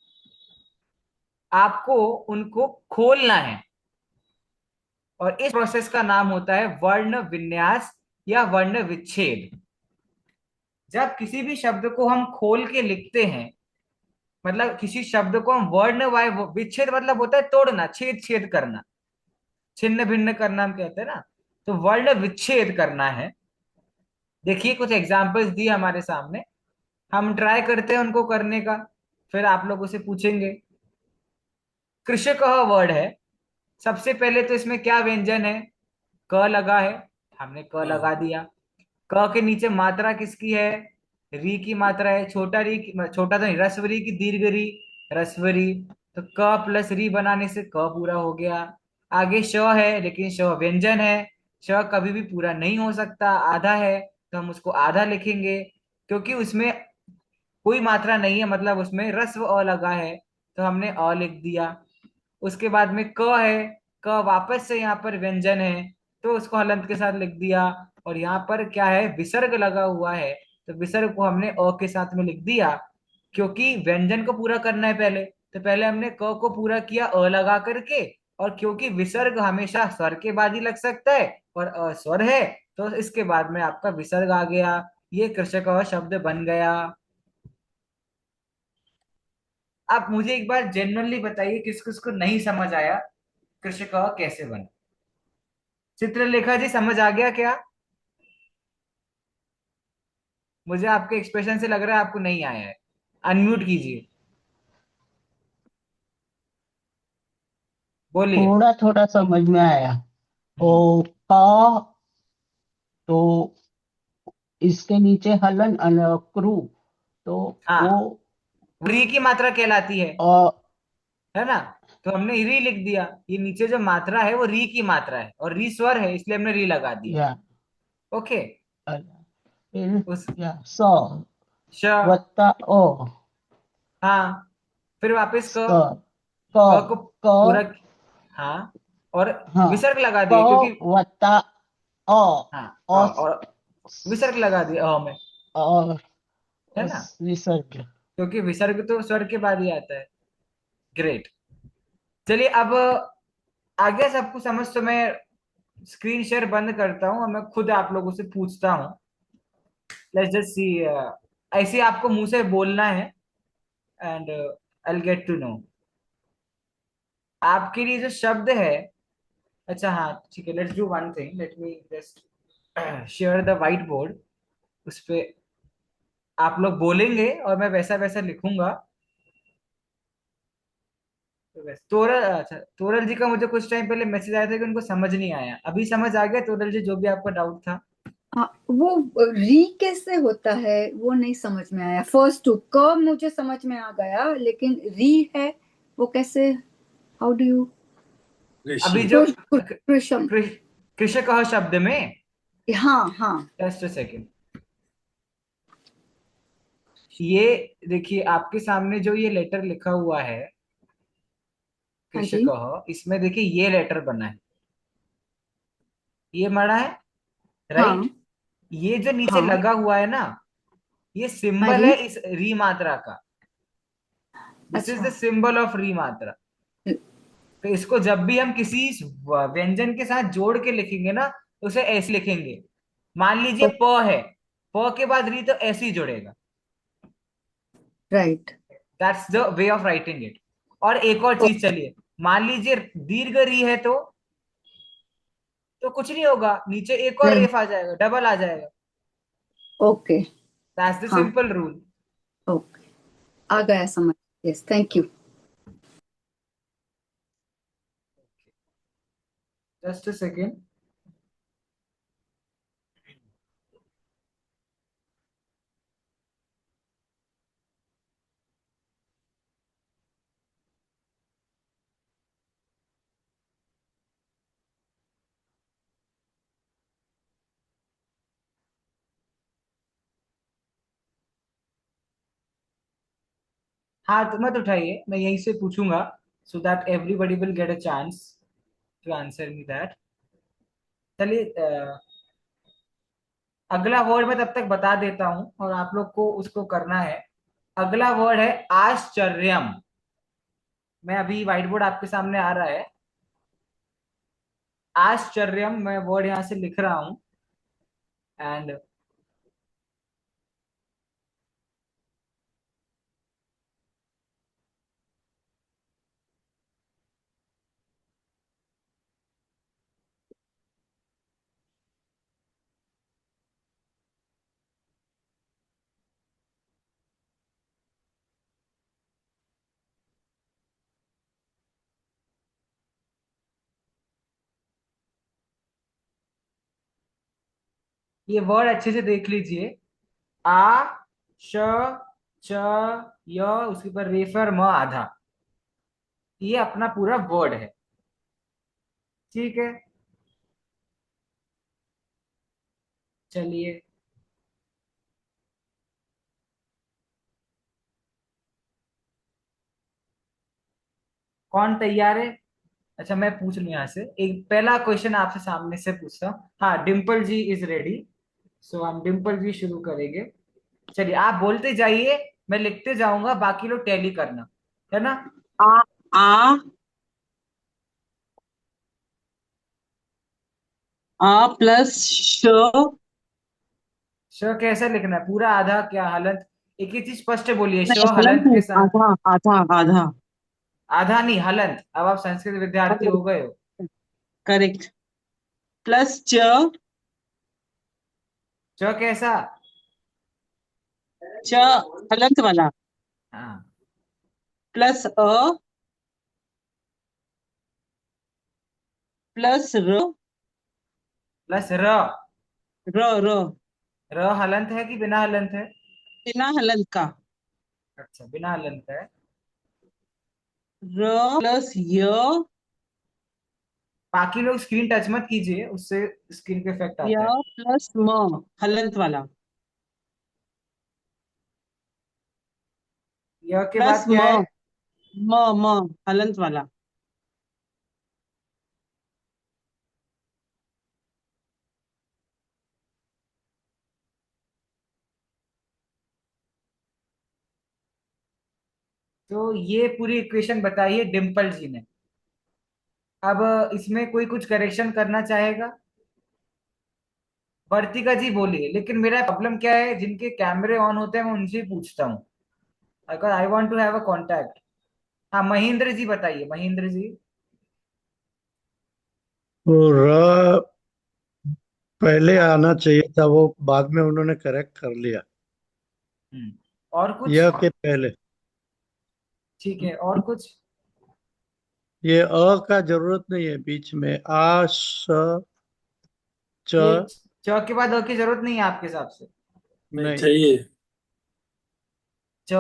आपको उनको खोलना है। और इस प्रोसेस का नाम होता है वर्ण विन्यास या वर्ण विच्छेद। जब किसी भी शब्द को हम खोल के लिखते हैं, मतलब किसी शब्द को हम वर्ण वाय विच्छेद मतलब होता है तोड़ना, छेद छेद करना, छिन्न भिन्न करना हम कहते हैं ना, तो वर्ण विच्छेद करना है। देखिए कुछ एग्जाम्पल्स दिए हमारे सामने, हम ट्राई करते हैं उनको करने का, फिर आप लोगों से पूछेंगे। कृषक वर्ड है, सबसे पहले तो इसमें क्या व्यंजन है, क लगा है, हमने क लगा दिया। क के नीचे मात्रा किसकी है, री की मात्रा है। छोटा री छोटा तो नहीं, रस्व री की दीर्घ री, रस्व री। तो क प्लस री बनाने से क पूरा हो गया। आगे श है, लेकिन श व्यंजन है, श कभी भी पूरा नहीं हो सकता, आधा है, तो हम उसको आधा लिखेंगे, क्योंकि उसमें कोई मात्रा नहीं है, मतलब उसमें रस्व अ लगा है, तो हमने अ लिख दिया। उसके बाद में क है, क वापस से यहाँ पर व्यंजन है, तो उसको हलंत के साथ लिख दिया। और यहाँ पर क्या है, विसर्ग लगा हुआ है, तो विसर्ग को हमने अ के साथ में लिख दिया, क्योंकि व्यंजन को पूरा करना है पहले, तो पहले हमने क को पूरा किया अ लगा करके। और क्योंकि विसर्ग हमेशा स्वर के बाद ही लग सकता है और अ स्वर है, तो इसके बाद में आपका विसर्ग आ गया, ये कृषक शब्द बन गया। आप मुझे एक बार जनरली बताइए किस किस को नहीं समझ आया कृषक कैसे बना। चित्रलेखा जी समझ आ गया क्या? मुझे आपके एक्सप्रेशन से लग रहा है आपको नहीं आया है। अनम्यूट कीजिए, बोलिए। थोड़ा थोड़ा समझ में आया। ओ का, तो इसके नीचे हलन क्रू, तो हाँ, वो री की मात्रा कहलाती अ, है ना, तो हमने री लिख दिया। ये नीचे जो मात्रा है वो री की मात्रा है, और री स्वर है, इसलिए हमने री लगा दिया। या ओके, अ, फिर उस या स श, वत्ता ओ हाँ, फिर वापस स क क को क पूरा, हाँ, और हाँ विसर्ग लगा क दिए क्योंकि, वत्ता अ हाँ, और और विसर्ग लगा दिया अ में, और है ना, विसर्ग। क्योंकि विसर्ग तो स्वर के बाद ही आता है। ग्रेट। चलिए अब आगे सबको समझ, तो मैं स्क्रीन शेयर बंद करता हूँ और मैं खुद आप लोगों से पूछता हूँ। लेट्स जस्ट सी, ऐसे आपको मुंह से बोलना है, and I will get to know. आपके लिए जो शब्द है, अच्छा हाँ ठीक है, let's do one thing, let me just share the whiteboard. उस पे आप लोग बोलेंगे और मैं वैसा वैसा लिखूंगा। तो तोरल, अच्छा तोरल जी का मुझे कुछ टाइम पहले मैसेज आया था कि उनको समझ नहीं आया, अभी समझ आ गया तोरल जी, जो भी आपका डाउट था? वो री कैसे होता है वो नहीं समझ में आया। फर्स्ट टू क मुझे समझ में आ गया, लेकिन री है वो कैसे, हाउ डू यू? अभी जो कृष्ण। कृषक शब्द में, हाँ हाँ जस्ट अ सेकेंड, ये देखिए आपके सामने जो ये लेटर लिखा हुआ है हाँ जी कृषक, इसमें देखिए ये लेटर बना है, ये मड़ा है, हाँ राइट। ये जो नीचे हाँ लगा हुआ है ना, ये हाँ सिंबल जी। है इस री मात्रा का। दिस इज अच्छा द सिंबल ऑफ री मात्रा। तो इसको जब भी हम किसी व्यंजन के साथ जोड़ के लिखेंगे ना, तो उसे ऐसे लिखेंगे। मान लीजिए प है, प के बाद री, तो ऐसे ही जुड़ेगा। Right. That's the way of writing it. और एक और चीज, चलिए मान लीजिए दीर्घ री है, तो कुछ नहीं होगा, नीचे एक और नहीं। रेफ आ जाएगा, डबल आ जाएगा। ओके। दैट्स द हाँ। Simple rule. ओके, आ गया समझ। Yes, thank you. Just a second. हाँ, तो मत उठाइए, मैं यहीं से पूछूंगा, so that everybody will get a chance to answer me that. चलिए, अगला वर्ड मैं तब तक बता देता हूं और आप लोग को उसको करना है। अगला वर्ड है आश्चर्यम। मैं अभी व्हाइट बोर्ड आपके सामने आ रहा है। आश्चर्यम, मैं वर्ड यहां से लिख रहा हूं। एंड ये वर्ड अच्छे से देख लीजिए। आ, श, च, य, उसके ऊपर रेफर म आधा, ये अपना पूरा वर्ड है। ठीक है, चलिए। कौन तैयार है? अच्छा, मैं पूछ लूं यहाँ से एक पहला क्वेश्चन आपसे सामने से पूछता हूँ। हाँ, डिम्पल जी इज रेडी, सो हम डिम्पल जी शुरू करेंगे। चलिए, आप बोलते जाइए, मैं लिखते जाऊंगा, बाकी लोग टैली करना, है ना? आ आ आ प्लस श श कैसे लिखना है? पूरा, आधा, क्या हलंत? एक ही चीज स्पष्ट बोलिए, श नहीं हलंत हलंत के नहीं, साथ। आधा आधा आधा। आधा नहीं, हलंत। अब आप संस्कृत विद्यार्थी हो गए हो। करेक्ट। प्लस च च कैसा? च हलंत वाला। हाँ। प्लस प्लस प्लस र। र र र हलंत है कि बिना हलंत है? बिना हलंत का। अच्छा, बिना हलंत है। र प्लस य बाकी लोग स्क्रीन टच मत कीजिए, उससे स्क्रीन पे इफेक्ट य आता है। प्लस म हलंत वाला। य के प्लस बाद क्या है? म हलंत वाला। तो ये पूरी इक्वेशन बताइए डिम्पल जी ने। अब इसमें कोई कुछ करेक्शन करना चाहेगा? वर्तिका जी बोलिए। लेकिन मेरा प्रॉब्लम क्या है, जिनके कैमरे ऑन होते हैं मैं उनसे ही पूछता हूँ, अगर I want to have a contact. हाँ, महेंद्र जी बताइए, महेंद्र जी। वो र पहले आना चाहिए था, वो बाद में उन्होंने करेक्ट कर लिया। और कुछ? यह के पहले। ठीक है, और कुछ? ये का जरूरत नहीं है बीच में। आ स च ये च के बाद की जरूरत नहीं है आपके हिसाब से? नहीं चाहिए। च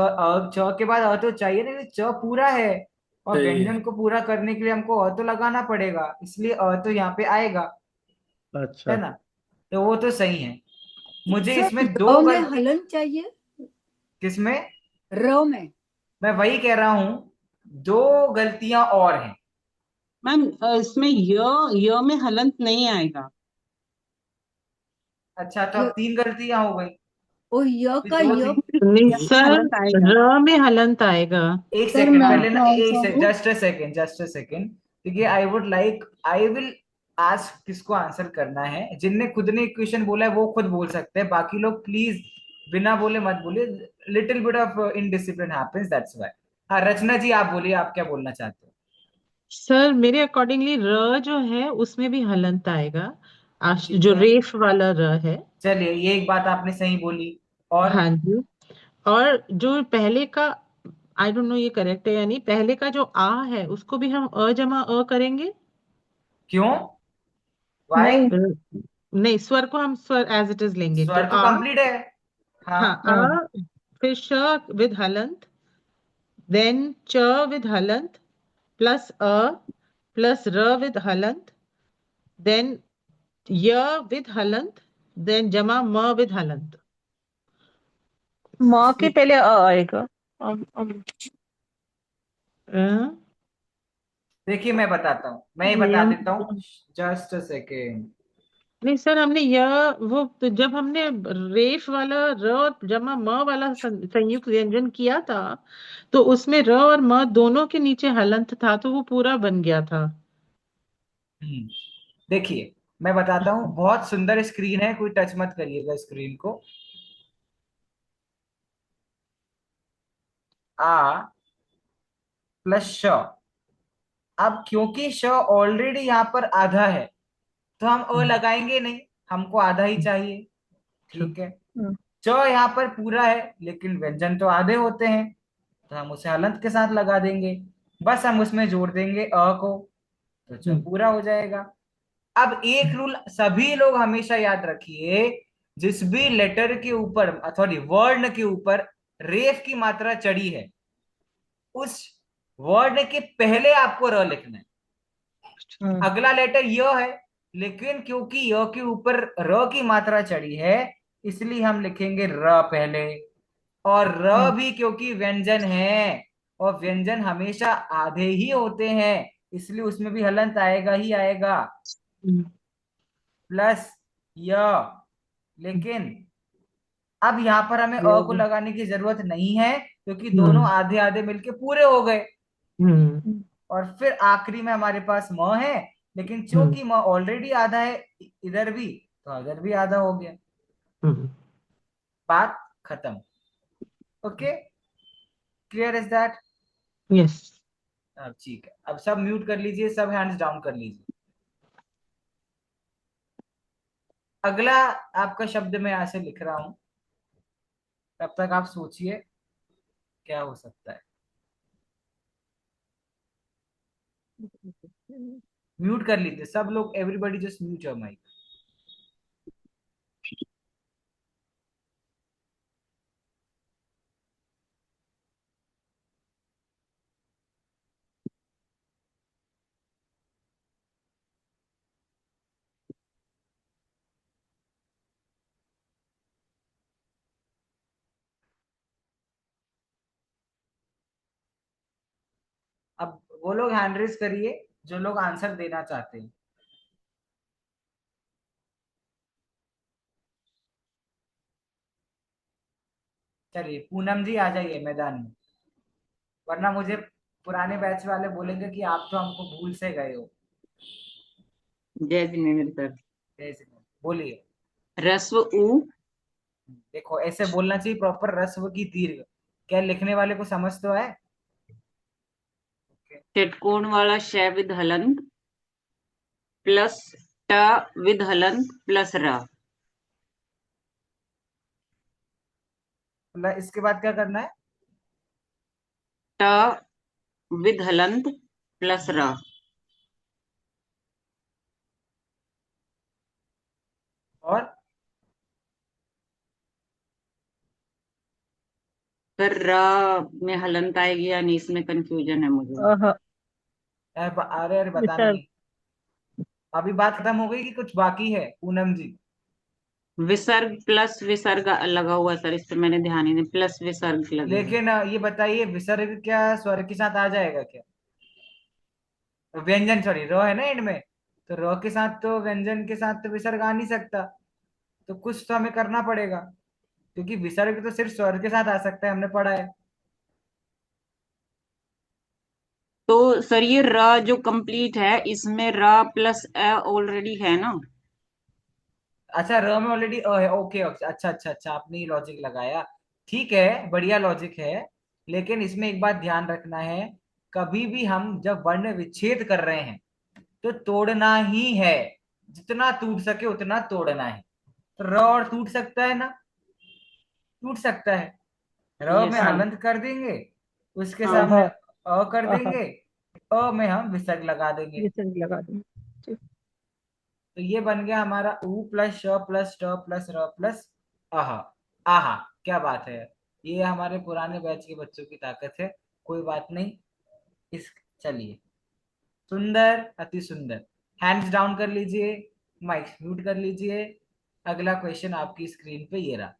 के बाद तो चाहिए ना, क्योंकि च पूरा है और चाहिए। व्यंजन को पूरा करने के लिए हमको तो लगाना पड़ेगा, इसलिए तो यहाँ पे आएगा, है अच्छा। ना? तो वो तो सही है। मुझे सर, इसमें र दो में गलती। हलन चाहिए। किसमें? र में। मैं वही कह रहा हूं, दो गलतियां और हैं। मैम इसमें य में हलंत नहीं आएगा। अच्छा, तो अब य, तीन गलतियां हो गई। ओ य फिर का दो य। थी। नहीं सर, हलंत आएगा। र में हलंत आएगा। एक सर सेकंड, मैं हाँ पहले ना, ट्राई करूं। Just a second, just a second. देखिए आई विल आस्क किसको आंसर करना है। जिनने खुद ने क्वेश्चन बोला है वो खुद बोल सकते हैं, बाकी लोग प्लीज बिना बोले मत बोलिए। Little bit of indiscipline happens, that's why. हाँ रचना जी, आप बोलिए, आप क्या बोलना चाहते हो? सर मेरे अकॉर्डिंगली र जो है उसमें भी हलंत आएगा, ठीक जो है, रेफ वाला र है। चलिए ये एक बात आपने सही बोली। और हाँ जी। और जो पहले का, आई डोंट नो ये करेक्ट है या नहीं, पहले का जो आ है उसको भी हम अ जमा अ करेंगे। क्यों, वाई? नहीं। नहीं, स्वर को हम स्वर एज इट इज लेंगे, तो स्वर तो आ। कंप्लीट है। हाँ, हाँ, आ, फिर श विद हलंत, देन च विद हलंत, प्लस अ, प्लस र विद हलंत, देन य विद हलंत, देन जमा म विद हलंत। माँ के पहले अ आएगा। अ, देखिए मैं बताता हूँ, मैं ये बता देता हूँ, जस्ट अ सेकेंड। नहीं सर, हमने यह वो तो जब हमने रेफ वाला र और जमा म वाला संयुक्त व्यंजन किया था, तो उसमें र और म दोनों के नीचे हलंत था, तो वो पूरा बन गया था। देखिए मैं बताता हूँ, बहुत सुंदर स्क्रीन है, कोई टच मत करिएगा स्क्रीन को। आ प्लस श। अब क्योंकि श ऑलरेडी यहाँ पर आधा है, तो हम अ लगाएंगे नहीं, हमको आधा ही चाहिए। ठीक है। च यहाँ पर पूरा है, लेकिन व्यंजन तो आधे होते हैं, तो हम उसे हलंत के साथ लगा देंगे। बस हम उसमें जोड़ देंगे अ को, तो च पूरा हो जाएगा। अब एक रूल सभी लोग हमेशा याद रखिए, जिस भी लेटर के ऊपर, सॉरी वर्ण के ऊपर रेफ की मात्रा चढ़ी है, उस वर्ण के पहले आपको र लिखना है। अगला लेटर य है, लेकिन क्योंकि य के ऊपर र की मात्रा चढ़ी है, इसलिए हम लिखेंगे र पहले। और र भी क्योंकि व्यंजन है, और व्यंजन हमेशा आधे ही होते हैं, इसलिए उसमें भी हलंत आएगा ही आएगा, प्लस य। लेकिन अब यहां पर हमें अ को लगाने की जरूरत नहीं है, क्योंकि दोनों आधे आधे मिलके पूरे हो गए। और फिर आखिरी में हमारे पास म है, लेकिन चूंकि म ऑलरेडी आधा है इधर भी, तो इधर भी आधा हो गया। बात खत्म। Okay, clear is that? Yes. अब ठीक है, अब सब म्यूट कर लीजिए, सब हैंड्स डाउन कर लीजिए। अगला आपका शब्द मैं यहां से लिख रहा हूं, तब तक आप सोचिए क्या हो सकता है। म्यूट कर लीजिए सब लोग, everybody just mute your mic. अब वो लोग हैंड रेज करिए जो लोग आंसर देना चाहते हैं। चलिए पूनम जी आ जाइए मैदान में, वरना मुझे पुराने बैच वाले बोलेंगे कि आप तो हमको भूल से गए हो। जय जिनेन्द्र सर। जैसे बोलिए। रस्व उ। देखो ऐसे बोलना चाहिए प्रॉपर, रस्व की दीर्घ। क्या लिखने वाले को समझ तो है? षटकोण वाला श विद हलंत, प्लस ट विद हलंत, प्लस र। मतलब इसके बाद क्या करना है? ट विद हलंत, प्लस र। और फिर र में हलंत आएगी या नहीं, इसमें कंफ्यूजन है मुझे। अरे अरे बताना नहीं। अभी बात खत्म हो गई कि कुछ बाकी है पूनम जी? विसर्ग प्लस विसर्ग लगा हुआ सर, इस पे मैंने ध्यान ही नहीं, प्लस विसर्ग लगेगा। लेकिन ये बताइए, विसर्ग क्या स्वर के साथ आ जाएगा क्या? व्यंजन, सॉरी र है ना एंड में, तो र के साथ तो व्यंजन के साथ तो विसर्ग आ नहीं सकता, तो कुछ तो हमें करना पड़ेगा, क्योंकि विसर्ग तो सिर्फ स्वर के साथ आ सकता है, हमने पढ़ा है। तो सर ये र जो कंप्लीट है इसमें र प्लस अ ऑलरेडी है ना। अच्छा, र में ऑलरेडी अ है, ओके ओके, अच्छा अच्छा अच्छा, आपने ये लॉजिक लगाया। ठीक है, बढ़िया लॉजिक है। लेकिन इसमें एक बात ध्यान रखना है, कभी भी हम जब वर्ण विच्छेद कर रहे हैं तो तोड़ना ही है, जितना टूट सके उतना तोड़ना है। तो र और टूट सकता है ना, टूट सकता है। र यस में सर। हलंत कर देंगे, उसके हाँ सामने अह अ कर अह देंगे, अ में हम विसर्ग लगा देंगे। ये सब लगा दूं। ठीक। तो ये बन गया हमारा उ प्लस श प्लस ट प्लस र प्लस आह। आहा, क्या बात है। ये हमारे पुराने बैच के बच्चों की ताकत है। कोई बात नहीं। इस चलिए, सुंदर, अति सुंदर। हैंड्स डाउन कर लीजिए, माइक म्यूट कर लीजिए। अगला क्वेश्चन आपकी स्क्रीन पे ये रहा।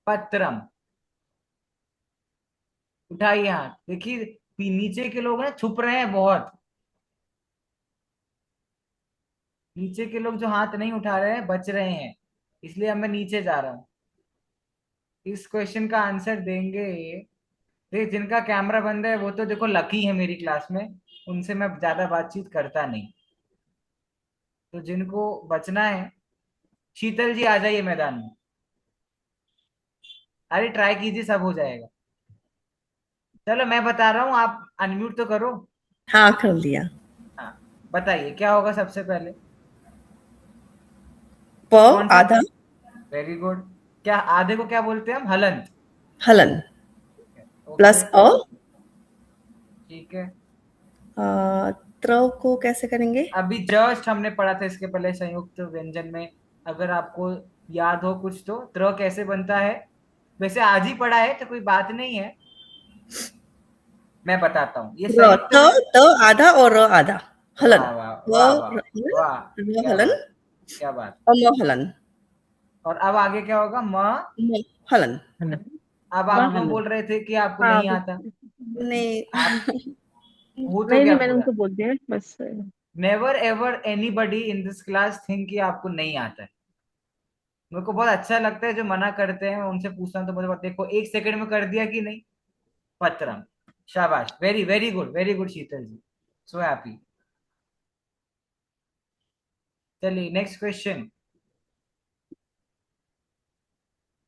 पत्रम। उठाइए हाथ, देखिए नीचे के लोग हैं छुप रहे हैं बहुत। नीचे के लोग जो हाथ नहीं उठा रहे हैं बच रहे हैं, इसलिए अब मैं नीचे जा रहा हूं। इस क्वेश्चन का आंसर देंगे, देख जिनका कैमरा बंद है वो तो देखो लकी है मेरी क्लास में, उनसे मैं ज्यादा बातचीत करता नहीं। तो जिनको बचना है, शीतल जी आ जाइए मैदान में। अरे ट्राई कीजिए, सब हो जाएगा। चलो मैं बता रहा हूँ, आप अनम्यूट तो करो। हाँ कर दिया। हाँ, बताइए क्या होगा सबसे पहले। प कौन सा आधा वेरी गुड। क्या आधे को क्या बोलते हैं हम, हलंत। हलन ओके, प्लस अ ठीक है। त्र को कैसे करेंगे? अभी जस्ट हमने पढ़ा था इसके पहले संयुक्त व्यंजन में, अगर आपको याद हो कुछ तो, त्र कैसे बनता है। वैसे आज ही पढ़ा है तो कोई बात नहीं है, मैं बताता हूँ। ये र संयुक्त त में, त आधा और र आधा हलन वाह वाह व वाह वाह वाह, र क्या हलन बात, क्या बात। म हलन और अब आगे क्या होगा, म। म हलन। अब आप क्यों वाह। बोल रहे थे कि आपको हाँ नहीं आता। नहीं आप हो तो नहीं गया नहीं, मैंने पूरा। उनको बोल दिया बस। Never ever anybody in this class think कि आपको नहीं आता है। मेरे को बहुत अच्छा लगता है जो मना करते हैं, उनसे पूछता हूँ तो मुझे देखो एक सेकंड में कर दिया कि नहीं। पत्रम, शाबाश, वेरी वेरी गुड शीतल जी, सो हैप्पी। चलिए नेक्स्ट क्वेश्चन।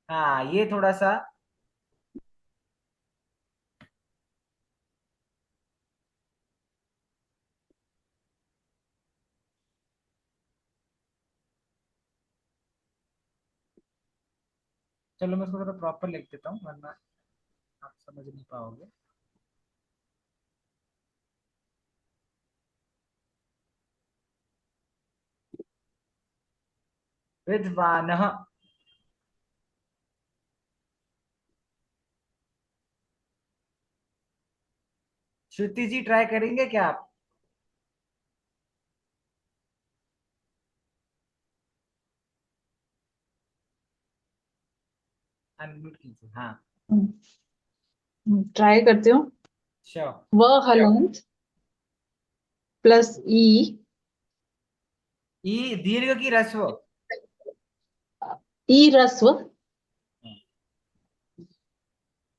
हाँ ये थोड़ा सा, चलो मैं इसको थोड़ा प्रॉपर लिख देता हूँ वरना आप समझ नहीं पाओगे। विद्वानः। श्रुति जी ट्राई करेंगे क्या आप। अनम्यूट कीजिए, हाँ। ट्राई करती हूँ। श्योर। व हलंत प्लस ई, ई दीर्घ की रस्व। ई रस्व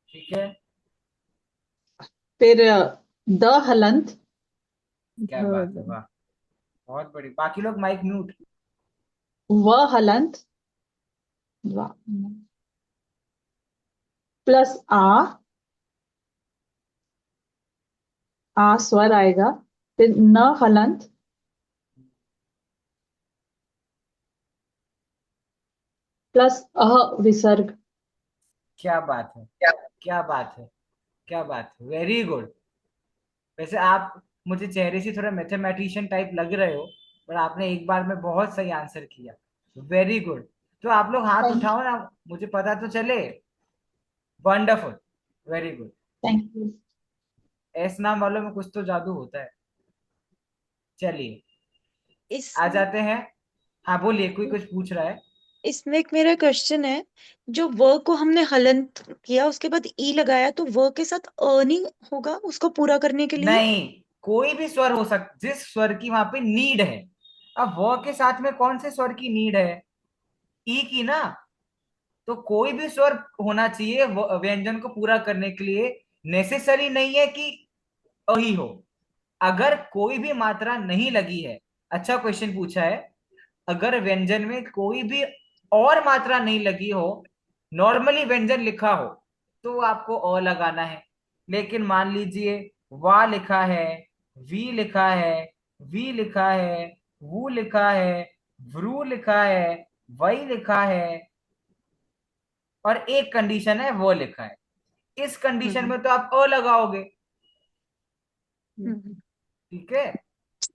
ठीक है, फिर द हलंत, क्या बात है, वाह, बहुत बड़ी। बाकी लोग माइक म्यूट। व हलंत प्लस आ स्वर आएगा, फिर न हलंत प्लस विसर्ग। क्या बात है, क्या बात है, क्या बात है, वेरी गुड। वैसे आप मुझे चेहरे से थोड़ा मैथमेटिशियन टाइप लग रहे हो, पर आपने एक बार में बहुत सही आंसर किया। Very good. तो आप लोग हाथ थैंक उठाओ ना, मुझे पता तो चले। Wonderful, very good. Thank you. S नाम वालों में कुछ तो जादू होता है। चलिए इस आ जाते हैं। हाँ बोलिए, कोई कुछ पूछ रहा है। इसमें एक मेरा क्वेश्चन है, जो व को हमने हलंत किया उसके बाद ई लगाया, तो व के साथ अ नहीं होगा उसको पूरा करने के लिए? नहीं, कोई भी स्वर हो सकता, जिस स्वर की वहां पे नीड है। अब व के साथ में कौन से स्वर की नीड है? ई की ना। तो कोई भी स्वर होना चाहिए व्यंजन को पूरा करने के लिए। नेसेसरी नहीं है कि अ ही हो। अगर कोई भी मात्रा नहीं लगी है, अच्छा क्वेश्चन पूछा है, अगर व्यंजन में कोई भी और मात्रा नहीं लगी हो, नॉर्मली व्यंजन लिखा हो, तो आपको अ लगाना है। लेकिन मान लीजिए वा लिखा है, वी लिखा है, वी लिखा है, वू लिखा है, व्रू लिखा है, वही लिखा है, और एक कंडीशन है वो लिखा है। इस कंडीशन में तो आप अ लगाओगे, हम्म, ठीक है।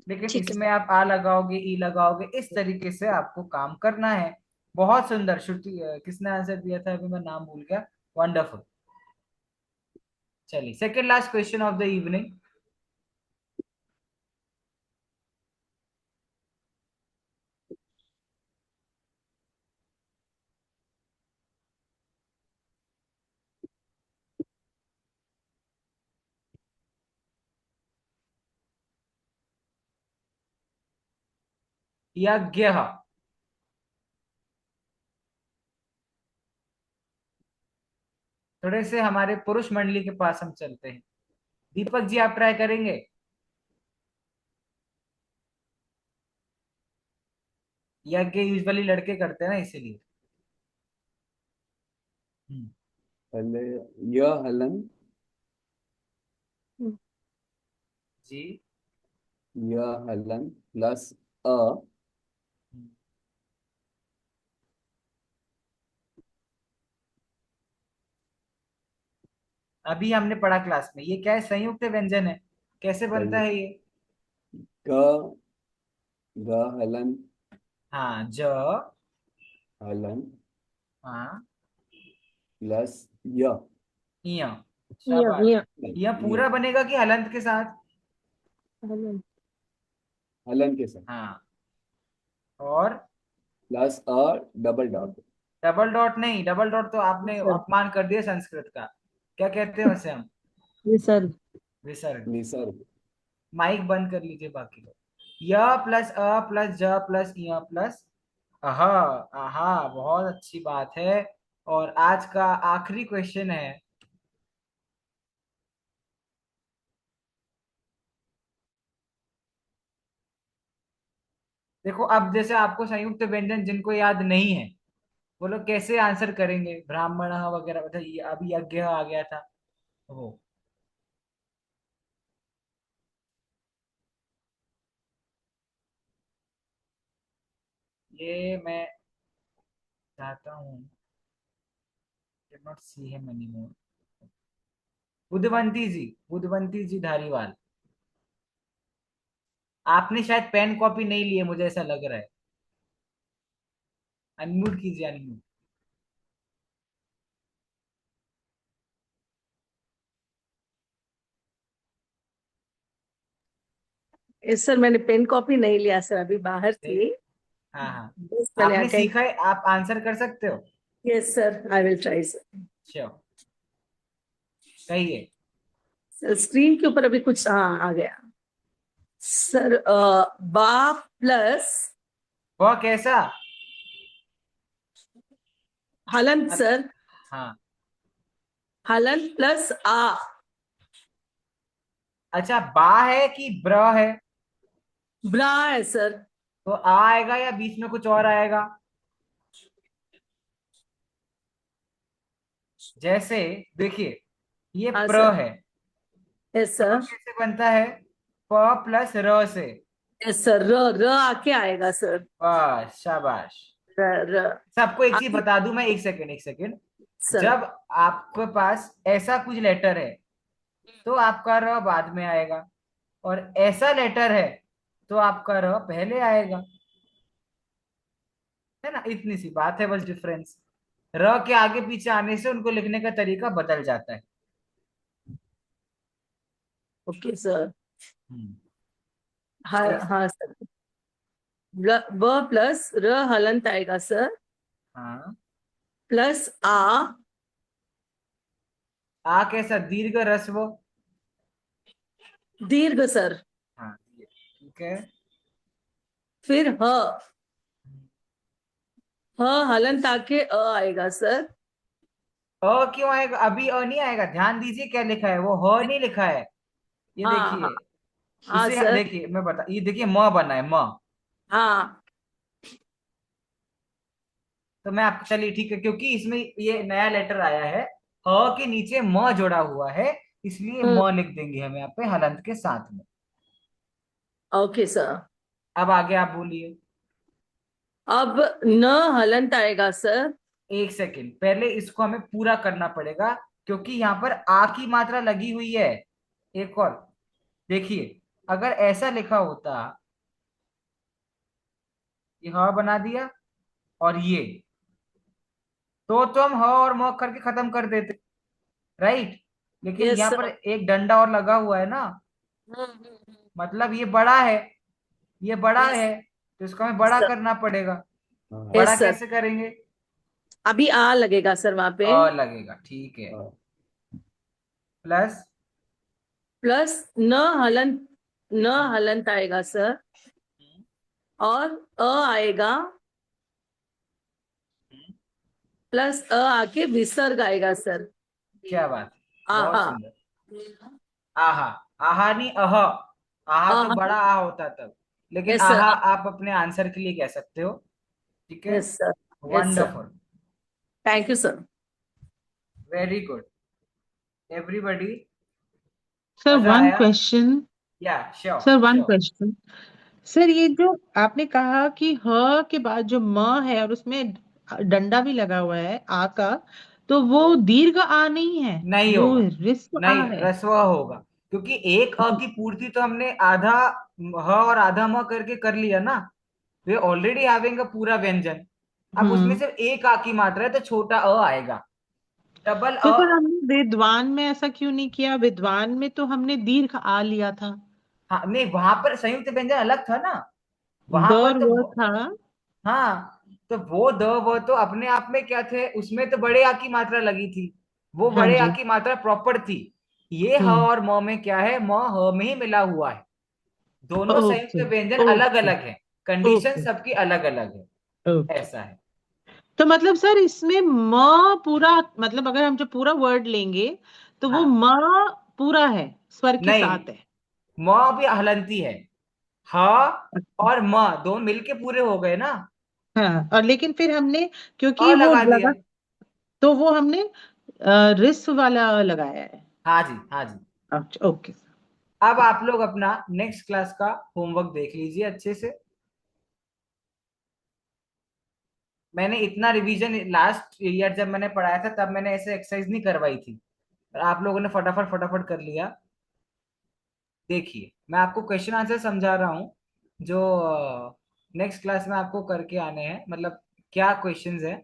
लेकिन ठीक है इसमें सर। आप आ लगाओगे, ई लगाओगे, इस तरीके से आपको काम करना है। बहुत सुंदर। श्रुति किसने आंसर दिया था, अभी मैं नाम भूल गया। वंडरफुल। चलिए, second last question of the evening. यज्ञ। थोड़े से हमारे पुरुष मंडली के पास हम चलते हैं। दीपक जी, आप ट्राई करेंगे? यज्ञ यूजुअली लड़के करते हैं ना, इसीलिए। पहले यह हलन, जी। यह हलन प्लस अ अभी हमने पढ़ा क्लास में, ये क्या है? संयुक्त व्यंजन है। कैसे बनता है ये? ग ग हलन हाँ, ज। हलन हाँ, प्लस य इया। या शाबाश। या यह पूरा बनेगा कि हलंत के साथ? हलन। हलन के साथ हाँ। और प्लस अ डबल डॉट। डबल डॉट नहीं, डबल डॉट तो आपने सर, अपमान कर दिया संस्कृत का। क्या कहते हैं वैसे हम? विसर्ग। विसर्ग। निसर्ग। माइक बंद कर लीजिए बाकी लोग। य प्लस अ प्लस ज प्लस य प्लस अह। आहा, बहुत अच्छी बात है। और आज का आखिरी क्वेश्चन है। देखो, अब जैसे आपको संयुक्त व्यंजन जिनको याद नहीं है, वो लोग कैसे आंसर करेंगे? ब्राह्मण वगैरह, मतलब अभी यज्ञ आ गया था वो। ये मैं चाहता हूँ, can not see him anymore. Budhwanti ji Dhariwal. आपने शायद पेन कॉपी नहीं लिए, मुझे ऐसा लग रहा है। अनम्यूट कीजिए, अनम्यूट। सर मैंने पेन कॉपी नहीं लिया सर, अभी बाहर थी। हाँ हाँ, बस मैंने आपने आके। सीखा है, आप आंसर कर सकते हो। Yes sir, I will try sir. Sure, कहिए। सर स्क्रीन के ऊपर अभी कुछ आ गया सर। बा प्लस वह कैसा? हलंत सर। हाँ। हलंत प्लस आ। अच्छा, बा है कि ब्र है? ब्रा है सर। तो आ आएगा या बीच में कुछ और आएगा? जैसे देखिए, ये हाँ प्र सर। है। यस प्र सर। कैसे बनता है? प प्लस र से। यस सर, र र आके आएगा सर। बस, शाबाश। र र सबको एक चीज आगे बता दूं मैं, एक सेकेंड एक सेकेंड। सर। जब आपके पास ऐसा कुछ लेटर है, तो आपका र बाद में आएगा, और ऐसा लेटर है तो आपका र पहले आएगा। है ना, इतनी सी बात है बस डिफरेंस। र के आगे पीछे आने से उनको लिखने का तरीका बदल जाता है। Okay sir. हम्म। हाँ कैसे? हाँ सर। ब प्लस र हलंत आएगा सर। हाँ, प्लस आ कैसा? दीर्घ रस्व। दीर्घ सर, हाँ, ठीक है। फिर ह हलंत आके अ आएगा सर। क्यों आएगा? अभी नहीं आएगा, ध्यान दीजिए क्या लिखा है, वो नहीं लिखा है। ये हाँ देखिए, हाँ हाँ इसे सर, देखिए, मैं बता, ये देखिए म बना है, म। हाँ तो मैं आप, चलिए ठीक है, क्योंकि इसमें ये नया लेटर आया है, के नीचे म जोड़ा हुआ है, इसलिए हम्म, म लिख देंगे हम यहाँ पे हलंत के साथ में। Okay sir. अब आगे आप बोलिए। अब न हलंत आएगा सर। एक सेकेंड, पहले इसको हमें पूरा करना पड़ेगा, क्योंकि यहाँ पर आ की मात्रा लगी हुई है। एक और देखिए, अगर ऐसा लिखा होता, ये ह बना दिया और ये, तो हम ह और म करके खत्म कर देते, राइट। लेकिन यस यहाँ पर सर। एक डंडा और लगा हुआ है ना, मतलब ये बड़ा है, ये बड़ा यस है, तो इसको हमें बड़ा सर, करना पड़ेगा। बड़ा यस सर। कैसे करेंगे? अभी आ लगेगा सर वहां पे। लगेगा, ठीक है। प्लस प्लस न हलंत आएगा सर, और आएगा, प्लस आके विसर्ग आएगा सर। क्या बात, बहुत आहा। सुंदर। आहा, आहा नहीं अह, आहा तो आहा। बड़ा आ होता तब, लेकिन यस सर। आहा आप अपने आंसर के लिए कह सकते हो, ठीक है। Yes sir. Yes sir. Wonderful, thank you sir. Very good everybody. Sir मजा वन आया? क्वेश्चन। या sure sir one sure. Question. Sir ये जो आपने कहा कि ह के बाद जो म है और उसमें डंडा भी लगा हुआ है आ का, तो वो दीर्घ आ नहीं है, नहीं वो होगा, ह्रस्व आ नहीं, है। रस्व होगा, क्योंकि एक अ की पूर्ति तो हमने आधा ह और आधा म करके कर लिया ना, वे ऑलरेडी आवेंगे पूरा व्यंजन। अब उसमें हम्म। सिर्फ एक आ की मात्रा है, तो छोटा अ आएगा, डबल तो अ। फिर हमने विद्वान में ऐसा क्यों नहीं किया? विद्वान में तो हमने दीर्घ आ लिया था। हाँ, नहीं, वहां पर संयुक्त व्यंजन अलग था ना, द वहां पर और तो व था। हाँ, तो वो द वो तो अपने आप में क्या थे, उसमें तो बड़े आ की मात्रा लगी थी, वो हाँ बड़े आ जी। की मात्रा प्रॉपर थी। ये ह हम्म। और म में क्या है, म ह में ही मिला हुआ है, दोनों संयुक्त ओके व्यंजन अलग ओके अलग है, कंडीशन ओके सबकी अलग अलग है, ओके। ऐसा है। तो मतलब सर इसमें म पूरा, मतलब अगर हम जो पूरा वर्ड लेंगे तो वो हाँ, म पूरा है, स्वर के नहीं, साथ है। म भी हलंती है, ह और म दोनों मिलके पूरे हो गए ना, हाँ, और लेकिन फिर हमने, क्योंकि अ वो लगा दिया। लगा, तो वो हमने ऋस्व वाला लगाया है। हाँ जी, हाँ जी। अच्छा ओके। अब आप लोग अपना नेक्स्ट क्लास का होमवर्क देख लीजिए अच्छे से। मैंने इतना रिवीजन लास्ट ईयर जब मैंने पढ़ाया था, तब मैंने ऐसे एक्सरसाइज नहीं करवाई थी, और आप लोगों ने फटाफट फटाफट कर लिया। देखिए, मैं आपको क्वेश्चन आंसर समझा रहा हूँ, जो नेक्स्ट क्लास में आपको करके आने हैं, मतलब क्या क्वेश्चंस है।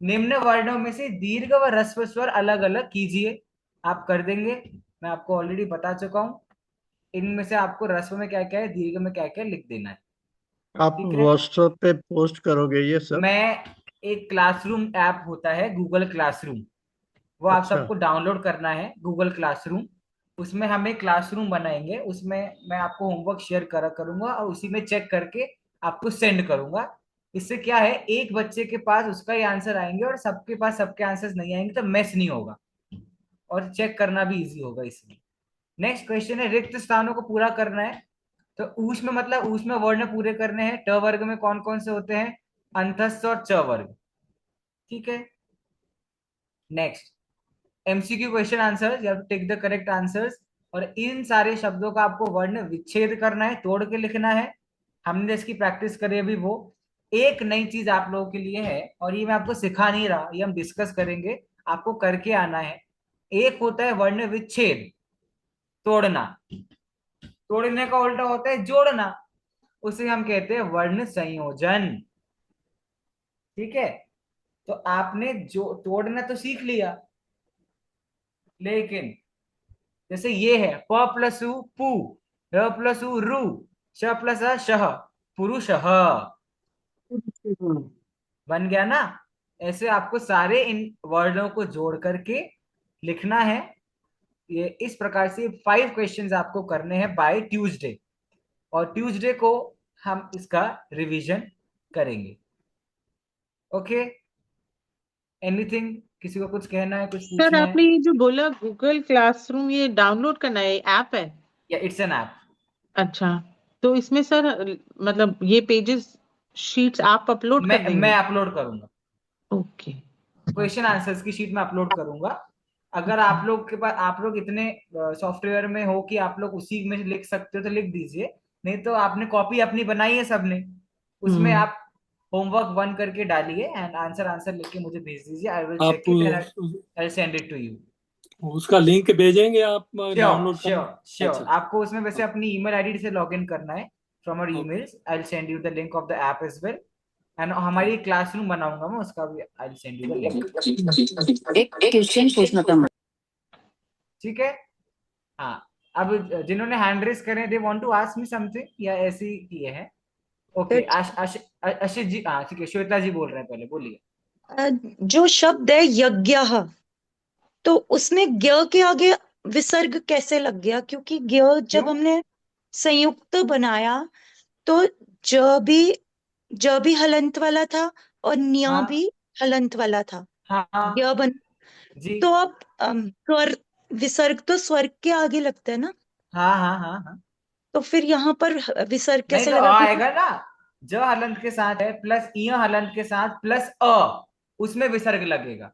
निम्न वर्णों में से दीर्घ व ह्रस्व स्वर अलग अलग कीजिए। आप कर देंगे, मैं आपको ऑलरेडी बता चुका हूँ। इनमें से आपको ह्रस्व में क्या क्या है, दीर्घ में क्या क्या लिख देना है, आप ठीक है। व्हाट्सएप पे पोस्ट करोगे ये सब? मैं, एक क्लासरूम ऐप होता है गूगल क्लासरूम, वो आप अच्छा। सबको डाउनलोड करना है, गूगल क्लासरूम। उसमें हम एक क्लासरूम बनाएंगे, उसमें मैं आपको होमवर्क शेयर करा करूंगा, और उसी में चेक करके आपको सेंड करूंगा। इससे क्या है, एक बच्चे के पास उसका ही आंसर आएंगे, और सबके पास सबके आंसर्स नहीं आएंगे, तो मेस नहीं होगा, और चेक करना भी इजी होगा इसमें। नेक्स्ट क्वेश्चन है, रिक्त स्थानों को पूरा करना है। तो ऊष्म में, मतलब ऊष्म वर्ण पूरे करने हैं। ट वर्ग में कौन कौन से होते हैं, अंतस्थ और च वर्ग, ठीक है। नेक्स्ट, एमसीक्यू क्वेश्चन आंसर, या टेक द करेक्ट आंसर्स, और इन सारे शब्दों का आपको वर्ण विच्छेद करना है, तोड़ के लिखना है। हमने इसकी प्रैक्टिस करी अभी। वो एक नई चीज आप लोगों के लिए है, और ये मैं आपको सिखा नहीं रहा, ये हम डिस्कस करेंगे, आपको करके आना है। एक होता है वर्ण विच्छेद, तोड़ना, तोड़ने का उल्टा होता है जोड़ना, उसे हम कहते हैं वर्ण संयोजन, ठीक है। तो आपने जो तोड़ना तो सीख लिया, लेकिन जैसे ये है, प प्लस उ पु, र प्लस उ रु, श प्लस अ शह, पुरुषः। बन गया ना? ऐसे आपको सारे इन वर्डों को जोड़ करके लिखना है। ये इस प्रकार से 5 क्वेश्चंस आपको करने हैं बाय ट्यूसडे, और ट्यूसडे को हम इसका रिवीजन करेंगे। Okay, anything? किसी को कुछ कहना है, कुछ सर पूछना है? आपने ये जो बोला गूगल क्लासरूम, ये डाउनलोड करना है, ऐप है? या इट्स एन ऐप। अच्छा, तो इसमें सर मतलब ये पेजेस शीट्स आप अपलोड कर मैं देंगे? अपलोड करूंगा, ओके। क्वेश्चन आंसर्स की शीट में अपलोड करूंगा। अगर आप लोग के पास, आप लोग इतने सॉफ्टवेयर में हो कि आप लोग उसी में लिख सकते हो तो लिख दीजिए, नहीं तो आपने कॉपी अपनी बनाई है सबने, उसमें हम्म। आप होमवर्क 1 करके डालिए एंड आंसर लिख के मुझे भेज दीजिए। आई विल आप check it and I will send it to you. उसका लिंक भेजेंगे आप श्योर डाउनलोड श्योर करने? श्योर, अच्छा आपको उसमें वैसे अपनी ईमेल आईडी से लॉग इन करना है from our okay emails. I will send you the link of the app as well, and हमारी क्लासरूम बनाऊंगा मैं, उसका भी I will send you the link. एक क्वेश्चन पूछना था। ठीक है? हाँ, अब जिन्होंने हैंड रेस करे, they want to ask me something, या ऐसे ही किए हैं? ओके, आशीष जी, हाँ ठीक है, श्वेता जी बोल रहे हैं, पहले बोलिए। जो शब्द है यज्ञ, तो उसमें ज्ञ के आगे विसर्ग कैसे लग गया? क्योंकि ज्ञ जब क्यों? हमने संयुक्त बनाया तो ज भी ज भी हलंत वाला था और न्य हाँ भी हलंत वाला था, हाँ ज्ञ बन। जी, तो अब स्वर, विसर्ग तो स्वर्ग के आगे लगता है ना, हाँ हाँ हाँ हाँ। तो फिर यहाँ पर विसर्ग नहीं कैसे तो लगा? अ क्योंकि आएगा ना, ज हलंत के साथ है प्लस इ हलंत के साथ प्लस अ, उसमें विसर्ग लगेगा।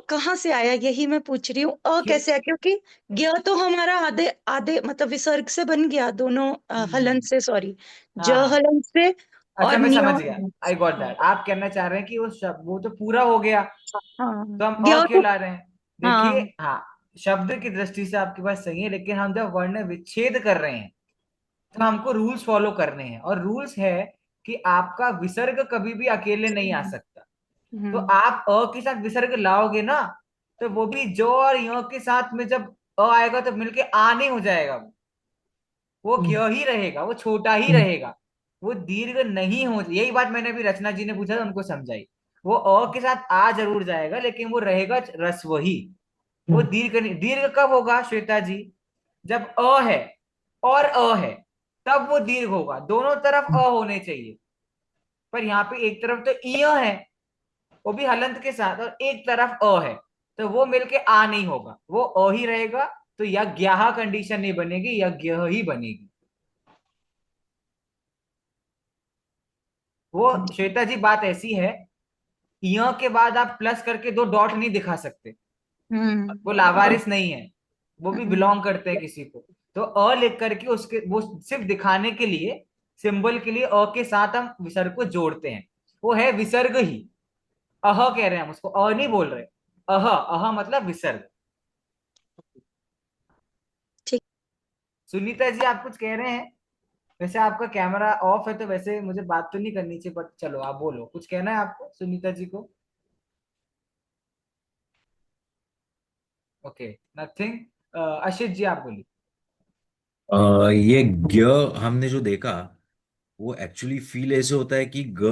कहाँ से आया, यही मैं पूछ रही हूँ, क्यों? कैसे आया? क्योंकि ज्ञ तो हमारा आधे आधे मतलब विसर्ग से बन गया, दोनों हलंत से, सॉरी, ज हाँ हाँ, हलंत से अच्छा और मैं न्य समझ गया, हलंत आई से। गॉट हाँ दैट। आप कहना चाह रहे हैं कि वो शब्द, वो तो पूरा हो गया, हाँ, तो हम ज्ञ अ क्यों तो, ला रहे हैं? देखिए, हाँ। हाँ, शब्द की दृष्टि से आपकी बात सही है, लेकिन हम जब वर्ण विच्छेद कर रहे हैं तो हमको रूल्स फॉलो करने हैं, और रूल्स है कि आपका विसर्ग कभी भी अकेले नहीं आ सकता। तो हम्म आप अ के साथ विसर्ग लाओगे ना, तो वो भी जो और य के साथ में जब अ आएगा तो मिलके आ नहीं हो जाएगा, वो क्यों ही रहेगा, वो छोटा ही रहेगा, वो दीर्घ नहीं हो। यही बात मैंने अभी रचना जी ने पूछा था, उनको समझाई। वो अ के साथ आ जरूर जाएगा, लेकिन वो रहेगा रस्व ही, वो दीर्घ नहीं। दीर्घ कब होगा श्वेता जी? जब अ है और अ है, तब वो दीर्घ होगा। दोनों तरफ अ होने चाहिए, पर यहाँ पे एक तरफ तो इ है, वो भी हलंत के साथ, और एक तरफ अ है, तो वो मिलके आ नहीं होगा, वो अ ही रहेगा। तो यज्ञ कंडीशन नहीं बनेगी, यज्ञ ही बनेगी। वो श्वेता जी बात ऐसी है, य के बाद आप प्लस करके 2 डॉट नहीं दिखा सकते, वो लावारिस नहीं है, वो भी हम्म बिलोंग करते हैं किसी को। तो अ लिख करके उसके, वो सिर्फ दिखाने के लिए, सिंबल के लिए अ के साथ हम विसर्ग को जोड़ते हैं, वो है विसर्ग ही। अह कह रहे हैं हम उसको, अ नहीं बोल रहे, अह, अह मतलब विसर्ग। ठीक। सुनीता जी आप कुछ कह रहे हैं? वैसे आपका कैमरा ऑफ है, तो वैसे मुझे बात तो नहीं करनी चाहिए, बट चलो आप बोलो, कुछ कहना है आपको सुनीता जी को? Okay, nothing. आशीष जी आप बोलिए। ये ग हमने जो देखा, वो एक्चुअली फील ऐसे होता है कि ग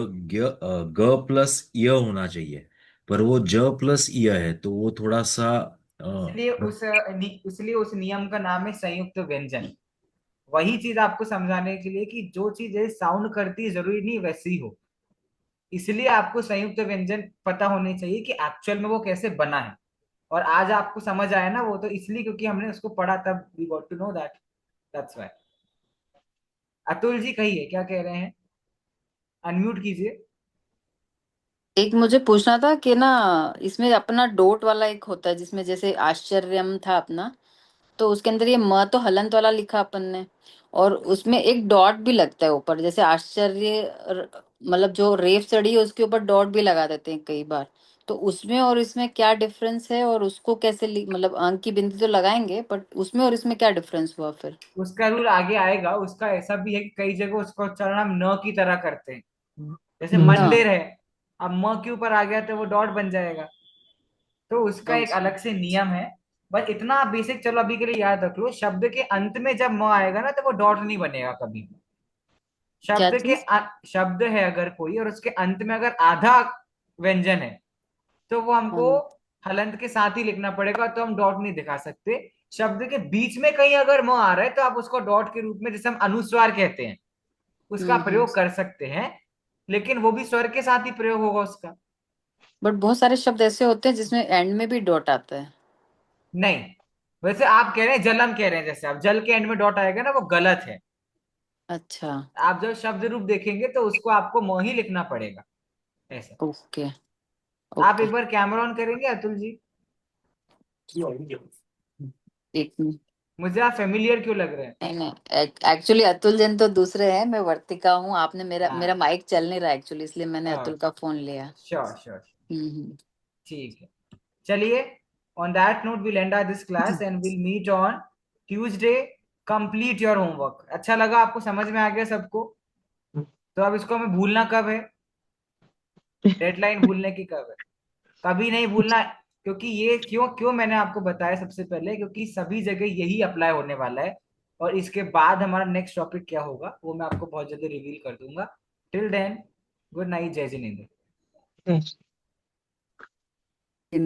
ग प्लस य होना चाहिए, पर वो ज प्लस य है, तो वो थोड़ा सा इसलिए उस नियम का नाम है संयुक्त व्यंजन। वही चीज आपको समझाने के लिए कि जो चीज साउंड करती है जरूरी नहीं वैसी ही हो, इसलिए आपको संयुक्त व्यंजन पता होने चाहिए कि एक्चुअल में वो कैसे बना है। और आज आपको समझ आया ना, वो तो इसलिए क्योंकि हमने उसको पढ़ा, तब we got to know that, that's why. Atul ji कहिए, क्या कह रहे हैं? अनम्यूट कीजिए। एक मुझे पूछना था कि ना, इसमें अपना डॉट वाला एक होता है जिसमें जैसे आश्चर्यम था अपना, तो उसके अंदर ये म तो हलंत वाला लिखा अपन ने, और उसमें एक डॉट भी लगता है ऊपर, जैसे आश्चर्य मतलब जो रेफ चढ़ी है उसके ऊपर डॉट भी लगा देते हैं कई बार। तो उसमें और इसमें क्या डिफरेंस है, और उसको कैसे मतलब अंक की बिंदी तो लगाएंगे, बट उसमें और इसमें क्या डिफरेंस हुआ फिर? उसका रूल आगे आएगा। उसका ऐसा भी है कि कई जगह उसका उच्चारण हम न की तरह करते हैं, जैसे हाँ। मंदिर है, अब म के ऊपर आ गया तो वो डॉट बन जाएगा, तो उसका एक अच्छा। अलग से नियम है। बस इतना बेसिक चलो अभी के लिए याद रख लो, शब्द के अंत में जब म आएगा ना, तो वो डॉट नहीं बनेगा कभी भी। क्या शब्द के चीज? शब्द है अगर कोई और उसके अंत में अगर आधा व्यंजन है तो वो हमको हाँ। हलंत के साथ ही लिखना पड़ेगा, तो हम डॉट नहीं दिखा सकते। शब्द के बीच में कहीं अगर म आ रहा है तो आप उसको डॉट के रूप में, जैसे हम अनुस्वार कहते हैं, उसका हम्म। प्रयोग कर सकते हैं, लेकिन वो भी स्वर के साथ ही प्रयोग होगा उसका। बट बहुत सारे शब्द ऐसे होते हैं जिसमें एंड में भी डॉट आता है। नहीं, वैसे आप कह रहे हैं जलम कह रहे हैं, जैसे आप जल के एंड में डॉट आएगा ना, वो गलत है। अच्छा। आप जब शब्द रूप देखेंगे तो उसको आपको म ही लिखना पड़ेगा, ऐसा। ओके। आप ओके। एक बार कैमरा ऑन करेंगे अतुल जी? एक मिनट। मुझे आप फेमिलियर क्यों लग रहे हैं? नहीं नहीं, एक्चुअली अतुल जैन तो दूसरे हैं, मैं वर्तिका हूँ। आपने मेरा हाँ मेरा माइक चल नहीं रहा एक्चुअली, इसलिए मैंने हाँ, अतुल का फोन लिया। श्योर श्योर, हम्म। ठीक है। चलिए, on that note we'll end our this class and we'll meet on Tuesday. Complete your homework. अच्छा लगा आपको, समझ में आ गया सबको? तो अब इसको हमें भूलना कब है? डेडलाइन भूलने की कब है? कभी नहीं भूलना। क्योंकि ये क्यों क्यों मैंने आपको बताया सबसे पहले, क्योंकि सभी जगह यही अप्लाई होने वाला है। और इसके बाद हमारा नेक्स्ट टॉपिक क्या होगा वो मैं आपको बहुत जल्दी रिवील कर दूंगा। टिल देन, गुड नाइट, जय जिनेंद्र।